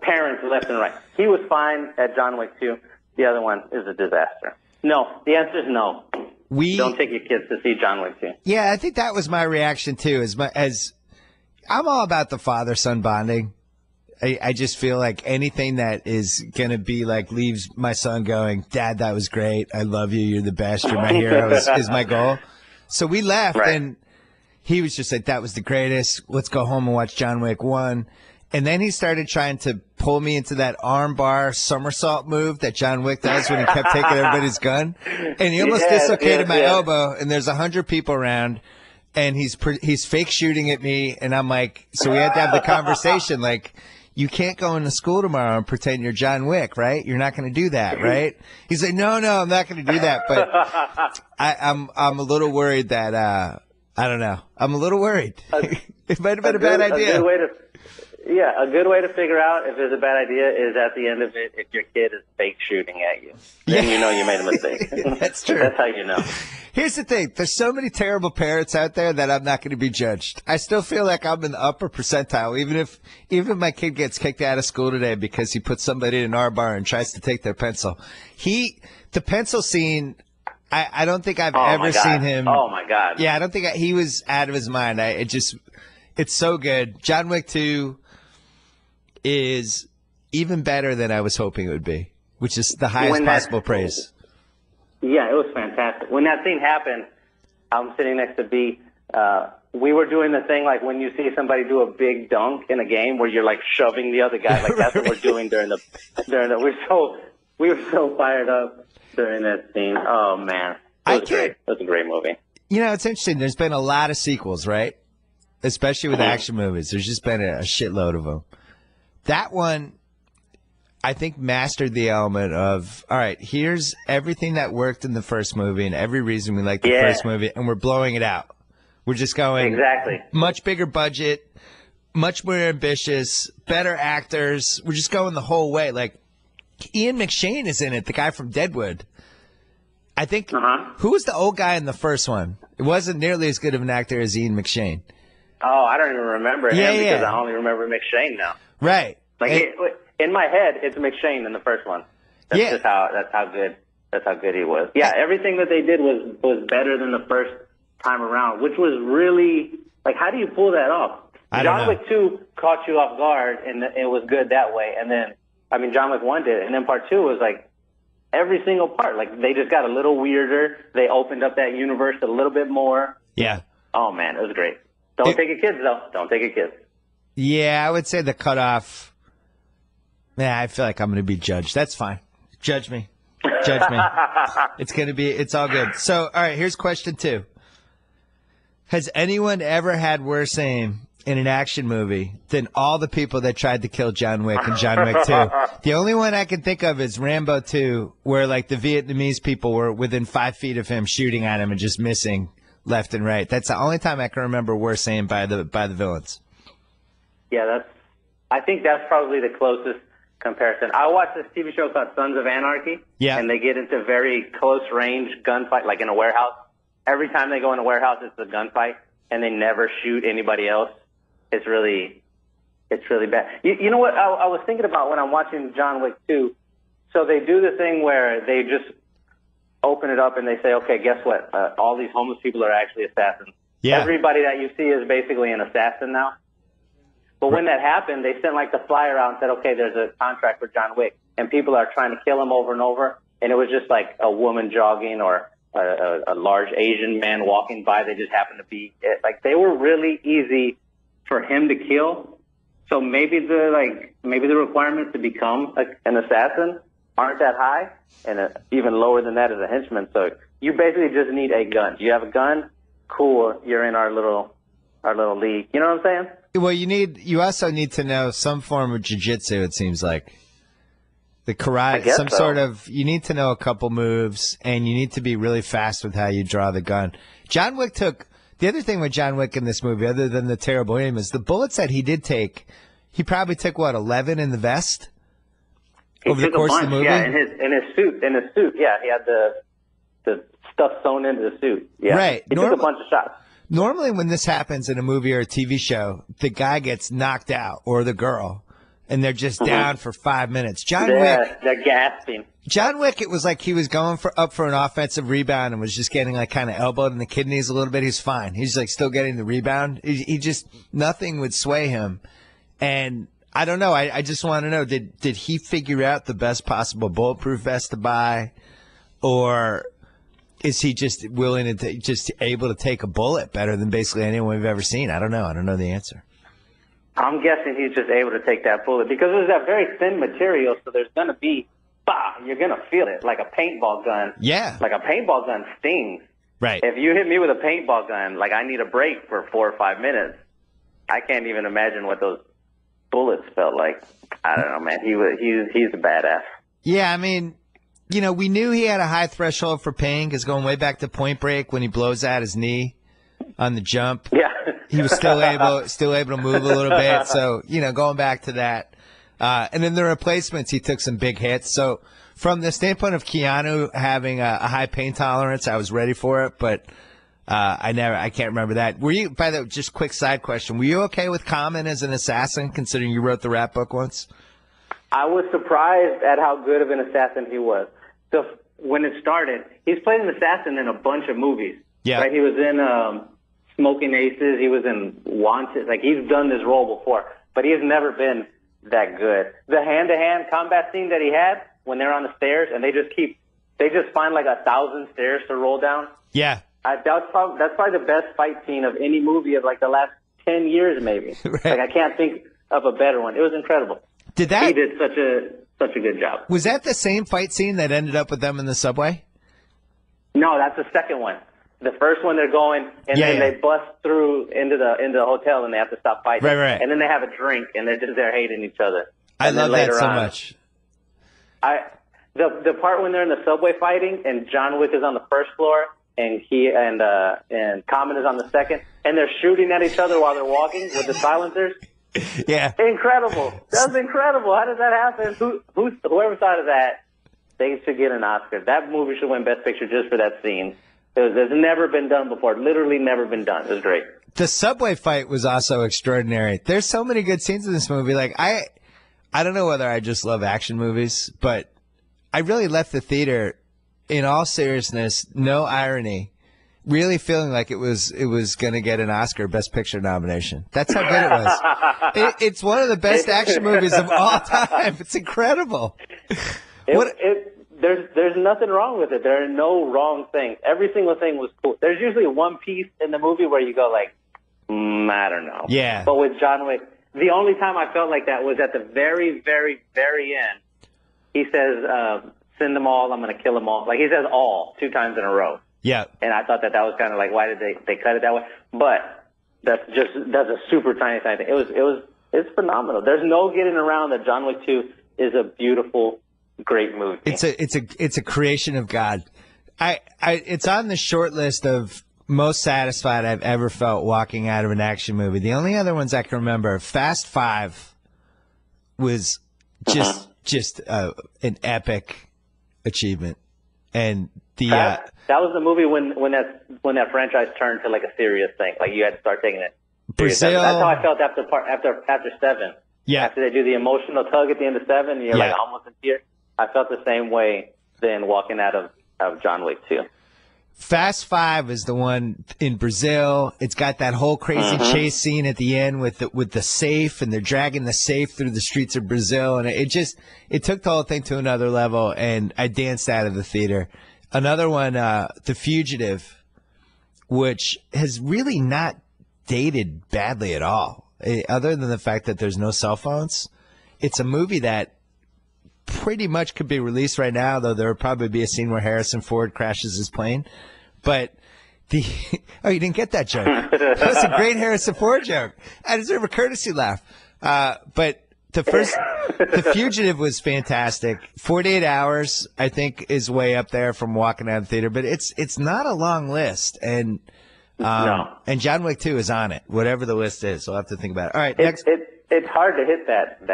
parents left and right. He was fine at John Wick 2. The other one is a disaster. No, the answer is no. Don't take your kids to see John Wick 2. Yeah, I think that was my reaction too. As I'm all about the father-son bonding. I just feel like anything that is going to be like leaves my son going, Dad, that was great. I love you. You're the best. You're my hero is my goal. So we left, and he was just like, that was the greatest. Let's go home and watch John Wick 1. And then he started trying to pull me into that arm bar somersault move that John Wick does when he kept taking everybody's gun. And he almost dislocated my elbow, and there's 100 people around. And he's fake shooting at me. And I'm like, so we had to have the conversation like, you can't go into school tomorrow and pretend you're John Wick, right? You're not going to do that, right? He's like, no, I'm not going to do that. But I'm a little worried that, I don't know. I'm a little worried. It might have been a bad idea. A good way to figure out if it's a bad idea is at the end of it, if your kid is fake shooting at you. Then you know you made a mistake. That's true. That's how you know. Here's the thing. There's so many terrible parents out there that I'm not going to be judged. I still feel like I'm in the upper percentile, even if my kid gets kicked out of school today because he puts somebody in an R bar and tries to take their pencil. The pencil scene, I don't think I've ever seen him. Oh, my God. Yeah, I don't think he was out of his mind. It's so good. John Wick 2 is even better than I was hoping it would be, which is the highest possible praise. Yeah, it was fantastic. When that scene happened, I'm sitting next to B. We were doing the thing like when you see somebody do a big dunk in a game where you're like shoving the other guy. Like that's what we're doing during the. We were so fired up during that scene. Oh man, it was great. It was a great movie. You know, it's interesting. There's been a lot of sequels, right? Especially with action movies. There's just been a shitload of them. That one, I think, mastered the element of, all right, here's everything that worked in the first movie and every reason we liked the first movie, and we're blowing it out. We're just going much bigger budget, much more ambitious, better actors. We're just going the whole way. Like, Ian McShane is in it, the guy from Deadwood. I think, who was the old guy in the first one? It wasn't nearly as good of an actor as Ian McShane. Oh, I don't even remember him because yeah. I only remember McShane now. Right. Like in my head, it's McShane in the first one. That's how good he was. Yeah, everything that they did was better than the first time around, which was really like, how do you pull that off? John Wick 2 caught you off guard, and it was good that way. And then, I mean, John Wick 1 did it, and then part 2 was like every single part. Like they just got a little weirder. They opened up that universe a little bit more. Yeah. Oh man, it was great. Don't take it kids though. Don't take it kids. Yeah, I would say the cutoff. Yeah, I feel like I'm going to be judged. That's fine. Judge me. Judge me. It's all good. So, all right, here's question 2. Has anyone ever had worse aim in an action movie than all the people that tried to kill John Wick in John Wick 2? The only one I can think of is Rambo 2, where like the Vietnamese people were within 5 feet of him shooting at him and just missing left and right. That's the only time I can remember worse aim by the villains. Yeah, I think that's probably the closest comparison. I watched this TV show called Sons of Anarchy. Yeah. And they get into very close range gunfight, like in a warehouse. Every time they go in a warehouse, it's a gunfight, and they never shoot anybody else. It's really bad. You know what I was thinking about when I'm watching John Wick 2? So they do the thing where they just open it up and they say, okay, guess what? All these homeless people are actually assassins. Yeah. Everybody that you see is basically an assassin now. But when that happened, they sent like the flyer out and said, okay, there's a contract for John Wick, and people are trying to kill him over and over. And it was just like a woman jogging or a large Asian man walking by. They just happened to be like, they were really easy for him to kill. So maybe the requirements to become an assassin aren't that high, and even lower than that as a henchman. So you basically just need a gun. Do you have a gun? Cool. You're in our little league. You know what I'm saying? Well, you also need to know some form of jiu-jitsu, it seems like. The karate, you need to know a couple moves, and you need to be really fast with how you draw the gun. John Wick the other thing with John Wick in this movie, other than the terrible aim, is the bullets that he did take, he probably took, 11 in the vest? Over the course of the movie? Yeah, in his suit. Yeah, he had the stuff sewn into the suit. Yeah. Right. He took a bunch of shots. Normally when this happens in a movie or a TV show, the guy gets knocked out, or the girl, and they're just down for 5 minutes. They're gasping. John Wick, it was like he was going up for an offensive rebound and was just getting like kind of elbowed in the kidneys a little bit. He's fine. He's like still getting the rebound. He just, nothing would sway him. And I don't know. I just want to know, did he figure out the best possible bulletproof vest to buy, or is he just willing to just able to take a bullet better than basically anyone we've ever seen? I don't know. I don't know the answer. I'm guessing he's just able to take that bullet because it's that very thin material, so there's going to be, you're going to feel it like a paintball gun. Yeah. Like a paintball gun stings. Right. If you hit me with a paintball gun, like I need a break for 4 or 5 minutes. I can't even imagine what those bullets felt like. I don't know, man. He's a badass. Yeah, I mean, we knew he had a high threshold for pain because going way back to Point Break when he blows out his knee on the jump. Yeah. He was still able to move a little bit. So, going back to that. And then the replacements, he took some big hits. So from the standpoint of Keanu having a high pain tolerance, I was ready for it, but I can't remember that. Were you, by the way, just quick side question, were you okay with Common as an assassin considering you wrote the rap book once? I was surprised at how good of an assassin he was. So when it started, he's played an assassin in a bunch of movies. Yeah. Right? He was in Smoking Aces. He was in Wanted. Like, he's done this role before, but he has never been that good. The hand-to-hand combat scene that he had when they're on the stairs and they just find like 1,000 stairs to roll down. Yeah. That's probably the best fight scene of any movie of like the last 10 years, maybe. Right. Like, I can't think of a better one. It was incredible. He did such a good job. Was that the same fight scene that ended up with them in the subway? No, that's the second one. The first one, they're going, and then they bust through into the hotel, and they have to stop fighting. Right. And then they have a drink, and they're hating each other. I love that so much. The part when they're in the subway fighting, and John Wick is on the first floor, and and Common is on the second, and they're shooting at each other while they're walking with the silencers. Yeah. Incredible. That's incredible. How does that happen? Whoever thought of that, they should get an Oscar. That movie should win Best Picture just for that scene. There's never been done before. Literally never been done. It was great. The subway fight was also extraordinary. There's so many good scenes in this movie. Like I don't know whether I just love action movies, but I really left the theater, in all seriousness, no irony, really feeling like it was going to get an Oscar Best Picture nomination. That's how good it was. It's one of the best action movies of all time. It's incredible. There's nothing wrong with it. There are no wrong things. Every single thing was cool. There's usually one piece in the movie where you go like, I don't know. Yeah. But with John Wick, the only time I felt like that was at the very, very, very end. He says, send them all, I'm going to kill them all. Like, he says all 2 times in a row. Yeah. And I thought that was kind of like, why did they cut it that way? But that's a super tiny thing. It's phenomenal. There's no getting around that John Wick 2 is a beautiful, great movie. It's a creation of God. It's on the short list of most satisfied I've ever felt walking out of an action movie. The only other ones I can remember, Fast 5 was just an epic achievement, and that was the movie when that franchise turned to like a serious thing. Like you had to start taking it serious. Brazil. That's how I felt after 7. Yeah. After they do the emotional tug at the end of 7, and you're like almost in tears. I felt the same way then walking out of John Wick 2. Fast 5 is the one in Brazil. It's got that whole crazy chase scene at the end with the safe, and they're dragging the safe through the streets of Brazil, and it took the whole thing to another level, and I danced out of the theater. Another one, The Fugitive, which has really not dated badly at all, other than the fact that there's no cell phones. It's a movie that pretty much could be released right now, though there would probably be a scene where Harrison Ford crashes his plane. But you didn't get that joke. That was a great Harrison Ford joke. I deserve a courtesy laugh. But The Fugitive was fantastic. 48 Hours, I think, is way up there from walking out of the theater, but it's not a long list. And and John Wick 2 is on it, whatever the list is. So I'll have to think about it. All right, next. It's hard to hit that.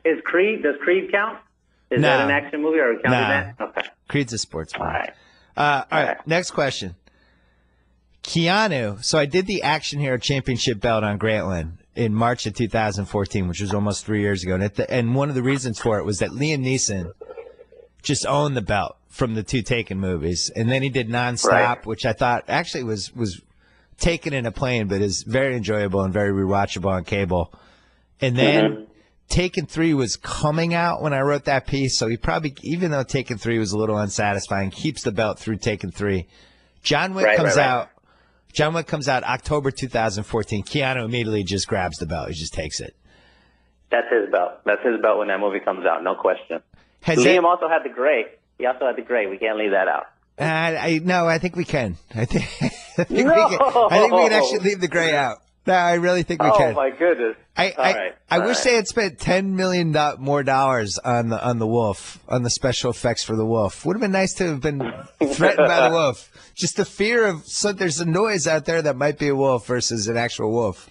Does Creed count? Is that an action movie, or are we counting that? Okay. Creed's a sports movie. All right. All right. Next question. Keanu. So I did the Action Hero Championship belt on Grantland in March of 2014, which was almost 3 years ago. And one of the reasons for it was that Liam Neeson just owned the belt from the 2 Taken movies. And then he did Nonstop, which I thought actually was taken in a plane, but is very enjoyable and very rewatchable on cable. And then Taken 3 was coming out when I wrote that piece, so he probably, even though Taken 3 was a little unsatisfying, keeps the belt through Taken 3. John Wick comes out. John Wick comes out October 2014. Keanu immediately just grabs the belt. He just takes it. That's his belt. That's his belt when that movie comes out, no question. Liam also had the gray. He also had the gray. We can't leave that out. No, I think we can. I think we can actually leave the gray out. No, I really think we can. Oh my goodness! I wish they had spent $10 million more on the wolf, on the special effects for the wolf. Would have been nice to have been threatened by the wolf. Just the fear of there's a noise out there that might be a wolf versus an actual wolf.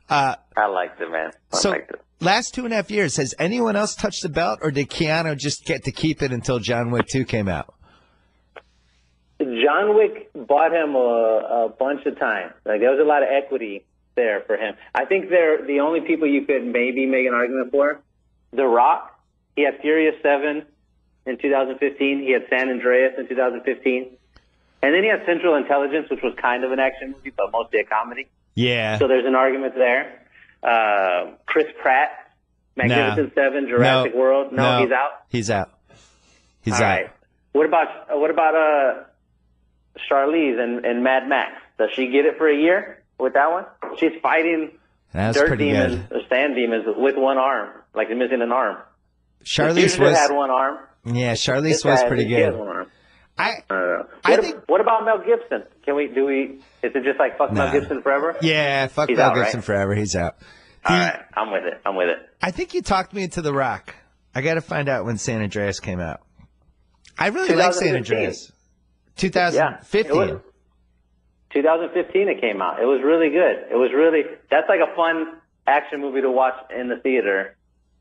I liked it, man. Liked it. Last 2.5 years, has anyone else touched the belt, or did Keanu just get to keep it until John Wick 2 came out? John Wick bought him a bunch of time. Like, there was a lot of equity there for him. I think they're the only people you could maybe make an argument for. The Rock, he had Furious 7 in 2015. He had San Andreas in 2015. And then he had Central Intelligence, which was kind of an action movie, but mostly a comedy. Yeah. So there's an argument there. Chris Pratt, Magnificent Seven, Jurassic World. No, he's out? He's out. He's All out. right. What about Charlize and Mad Max? Does she get it for a year with that one? She's fighting dirt demons or sand demons with one arm, like they're missing an arm. Charlize had one arm. Yeah, Charlize was pretty good. She has one arm. What about Mel Gibson? Is it just like fuck Mel Gibson forever? Yeah, fuck Mel Gibson forever. He's out. All right, I'm with it. I think you talked me into The Rock. I got to find out when San Andreas came out. I really like San Andreas. 2015. Yeah, 2015 it came out. It was really good. That's like a fun action movie to watch in the theater.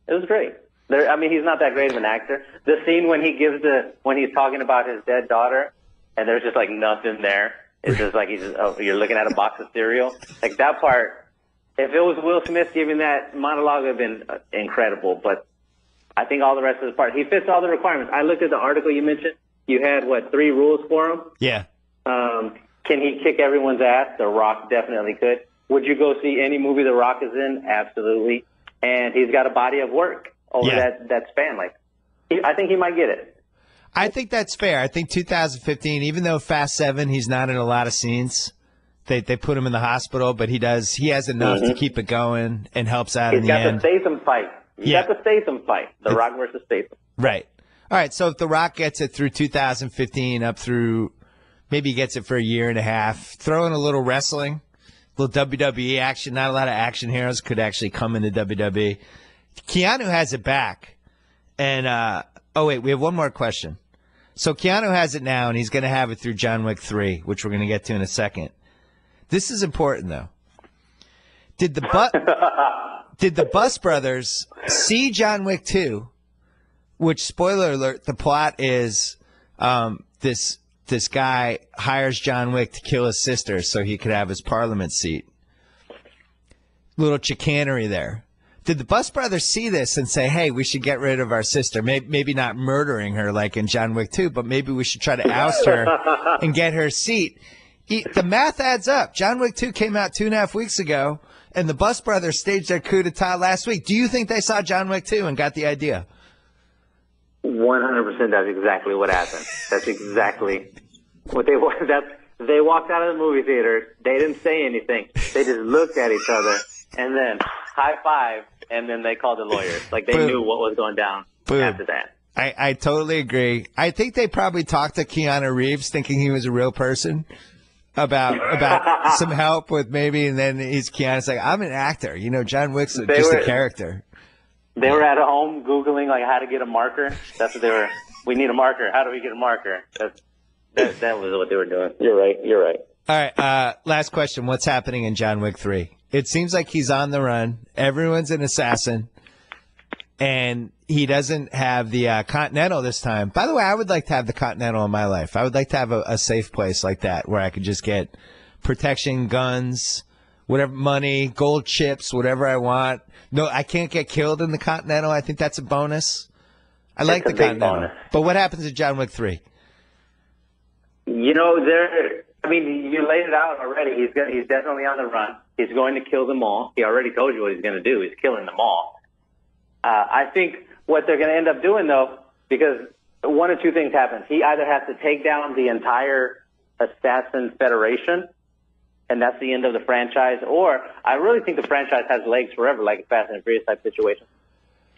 It was great. He's not that great of an actor. The scene when he's talking about his dead daughter, and there's just like nothing there. It's just like you're looking at a box of cereal. Like that part, if it was Will Smith giving that monologue, it would have been incredible. But I think all the rest of the part, he fits all the requirements. I looked at the article you mentioned. You had, 3 rules for him? Yeah. Can he kick everyone's ass? The Rock definitely could. Would you go see any movie The Rock is in? Absolutely. And he's got a body of work over that span. I think he might get it. I think that's fair. I think 2015, even though Fast 7, he's not in a lot of scenes. They put him in the hospital, but he has enough to keep it going and helps out in the end. He's got the Statham fight. He's got the Statham fight. The Rock versus Statham. Right. All right, so if The Rock gets it through 2015 up through maybe he gets it for a year and a half, throw in a little wrestling, a little WWE action. Not a lot of action heroes could actually come into WWE. Keanu has it back. And, we have one more question. So Keanu has it now, and he's going to have it through John Wick 3, which we're going to get to in a second. This is important, though. Did the Bus Brothers see John Wick 2, which, spoiler alert, the plot is this guy hires John Wick to kill his sister so he could have his parliament seat. Little chicanery there. Did the Bus Brothers see this and say, hey, we should get rid of our sister? Maybe not murdering her like in John Wick 2, but maybe we should try to oust her and get her seat. The math adds up. John Wick 2 came out 2.5 weeks ago, and the Bus Brothers staged their coup d'etat last week. Do you think they saw John Wick 2 and got the idea? 100%. That's exactly what happened. That's exactly what they walked out of the movie theater. They didn't say anything. They just looked at each other and then high five, and then they called the lawyers. Like they knew what was going down after that. I totally agree. I think they probably talked to Keanu Reeves thinking he was a real person about some help with maybe, and then Keanu's like, I'm an actor. John Wick's just a character. They were at home Googling how to get a marker. That's what they were. We need a marker. How do we get a marker? That was what they were doing. You're right. All right. Last question. What's happening in John Wick 3? It seems like he's on the run. Everyone's an assassin. And he doesn't have the Continental this time. By the way, I would like to have the Continental in my life. I would like to have a safe place like that where I could just get protection, guns, whatever, money, gold chips, whatever I want. No, I can't get killed in the Continental. I think that's a bonus. I like the Continental. Bonus. But what happens in John Wick 3? You laid it out already. He's definitely on the run. He's going to kill them all. He already told you what he's going to do. He's killing them all. I think what they're going to end up doing, though, because one of two things happens. He either has to take down the entire Assassin Federation, and that's the end of the franchise, or I really think the franchise has legs forever, like a Fast and Furious type situation.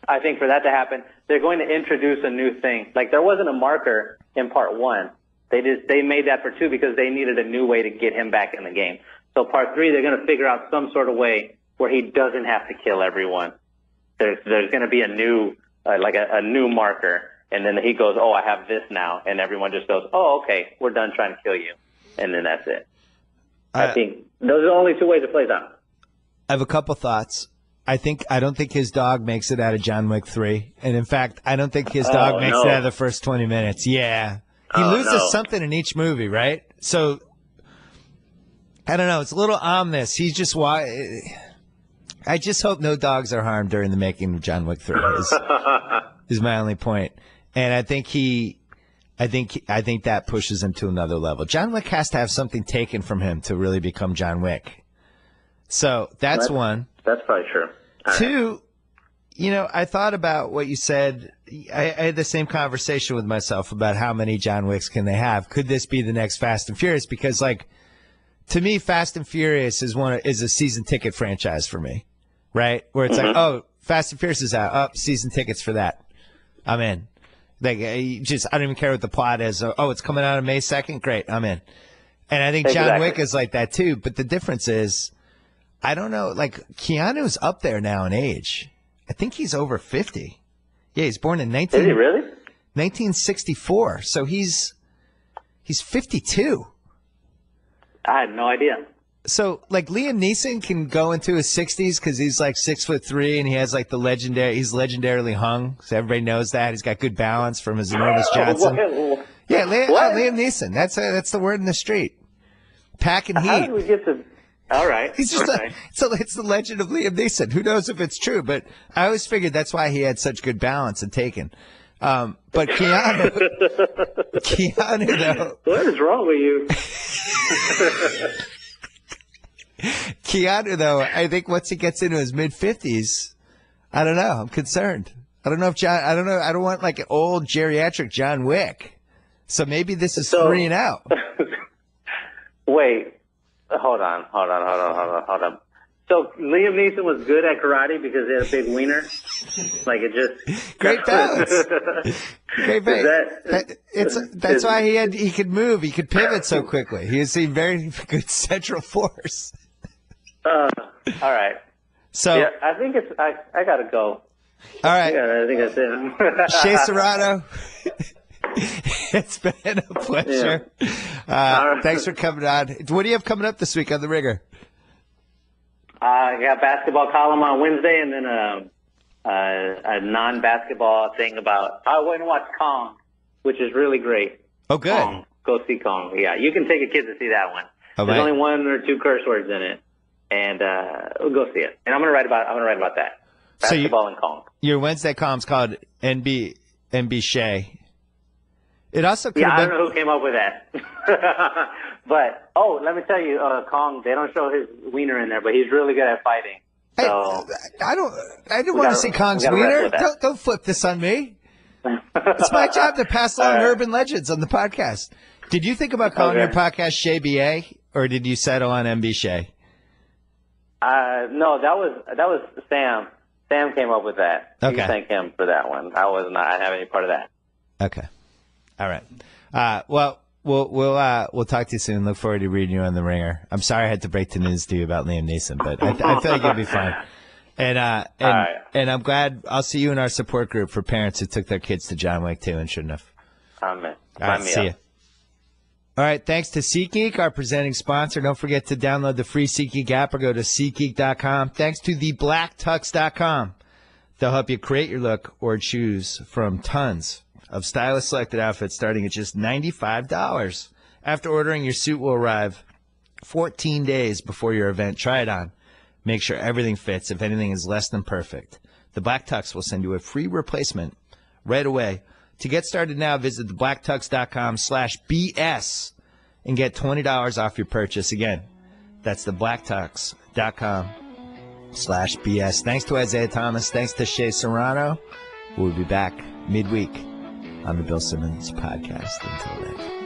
I think for that to happen, they're going to introduce a new thing. Like there wasn't a marker in part 1. They made that for 2 because they needed a new way to get him back in the game. So part 3, they're going to figure out some sort of way where he doesn't have to kill everyone. There's going to be a new marker, and then he goes, oh, I have this now, and everyone just goes, oh, okay, we're done trying to kill you, and then that's it. I think those are the only 2 ways it plays out. I have a couple thoughts. I don't think his dog makes it out of John Wick 3, and in fact, I don't think his dog makes it out of the first 20 minutes. Yeah. He loses something in each movie, right? So, I don't know. It's a little ominous. He's just I just hope no dogs are harmed during the making of John Wick 3 is my only point. And I think that pushes him to another level. John Wick has to have something taken from him to really become John Wick. So, that's one. That's probably true. All 2, I thought about what you said. I had the same conversation with myself about how many John Wicks can they have. Could this be the next Fast and Furious? Because, to me, Fast and Furious is a season ticket franchise for me, right? Where it's like, oh, Fast and Furious is out. Oh, season tickets for that. I'm in. I don't even care what the plot is. Oh, it's coming out on May 2nd? Great, I'm in. And I think John Wick is like that, too. But the difference is, I don't know, Keanu's up there now in age. I think he's over 50. Yeah, he's born in Is he really? 1964. So he's 52. I had no idea. So, Liam Neeson can go into his 60s because he's 6'3" and he has he's legendarily hung. So everybody knows that. He's got good balance from his enormous Johnson. Yeah, Liam Neeson. That's the word in the street. packing How heat. did we get to? All right. He's just okay. it's the legend of Liam Neeson. Who knows if it's true, but I always figured that's why he had such good balance and taken. But Keanu, though. What is wrong with you? Keanu, though, I think once he gets into his mid-50s, I don't know. I'm concerned. I don't know if John. I don't know. I don't want like an old geriatric John Wick. So maybe this is freeing out. Wait. Hold on. So Liam Neeson was good at karate because he had a big wiener? Like it just... Great balance. Great balance. That's why he could move. He could pivot so quickly. He has a very good central force. All right. So yeah, I think it's... I got to go. All right. Yeah, I think that's it. Shea Serrano. It's been a pleasure. Yeah. Thanks for coming on. What do you have coming up this week on The Ringer? I got basketball column on Wednesday, and then a non-basketball thing about I went and watched Kong, which is really great. Oh, good. Kong. Go see Kong. Yeah, you can take a kid to see that one. Oh, There's right. only 1 or 2 curse words in it, and we'll go see it. And I'm gonna write about that. Basketball and Kong. Your Wednesday column's called NB Shea. It also could have I been. don't know who came up with that. But, let me tell you, Kong, they don't show his wiener in there, but he's really good at fighting. So I didn't want to see Kong's wiener. Don't flip this on me. It's my job to pass along urban legends on the podcast. Did you think about calling your podcast Shea BA, or did you settle on MB Shea? No, that was Sam. Sam came up with that. Okay. You thank him for that one. I didn't have any part of that. Okay. All right. Well, we'll talk to you soon. Look forward to reading you on The Ringer. I'm sorry I had to break the news to you about Liam Neeson, but I feel like you'll be fine. And I'm glad I'll see you in our support group for parents who took their kids to John Wick too and shouldn't have. Amen. All right, see you. All right, thanks to SeatGeek, our presenting sponsor. Don't forget to download the free SeatGeek app or go to SeatGeek.com. Thanks to thebblacktux.com. They'll help you create your look or choose from tons of stylish selected outfits starting at just $95. After ordering, your suit will arrive 14 days before your event. Try it on. Make sure everything fits. If anything is less than perfect, the Black Tux will send you a free replacement right away. To get started now, visit thebblacktux.com/BS and get $20 off your purchase. Again, that's thebblacktux.com/BS. Thanks to Isaiah Thomas. Thanks to Shea Serrano. We'll be back midweek on the Bill Simmons podcast. Until then.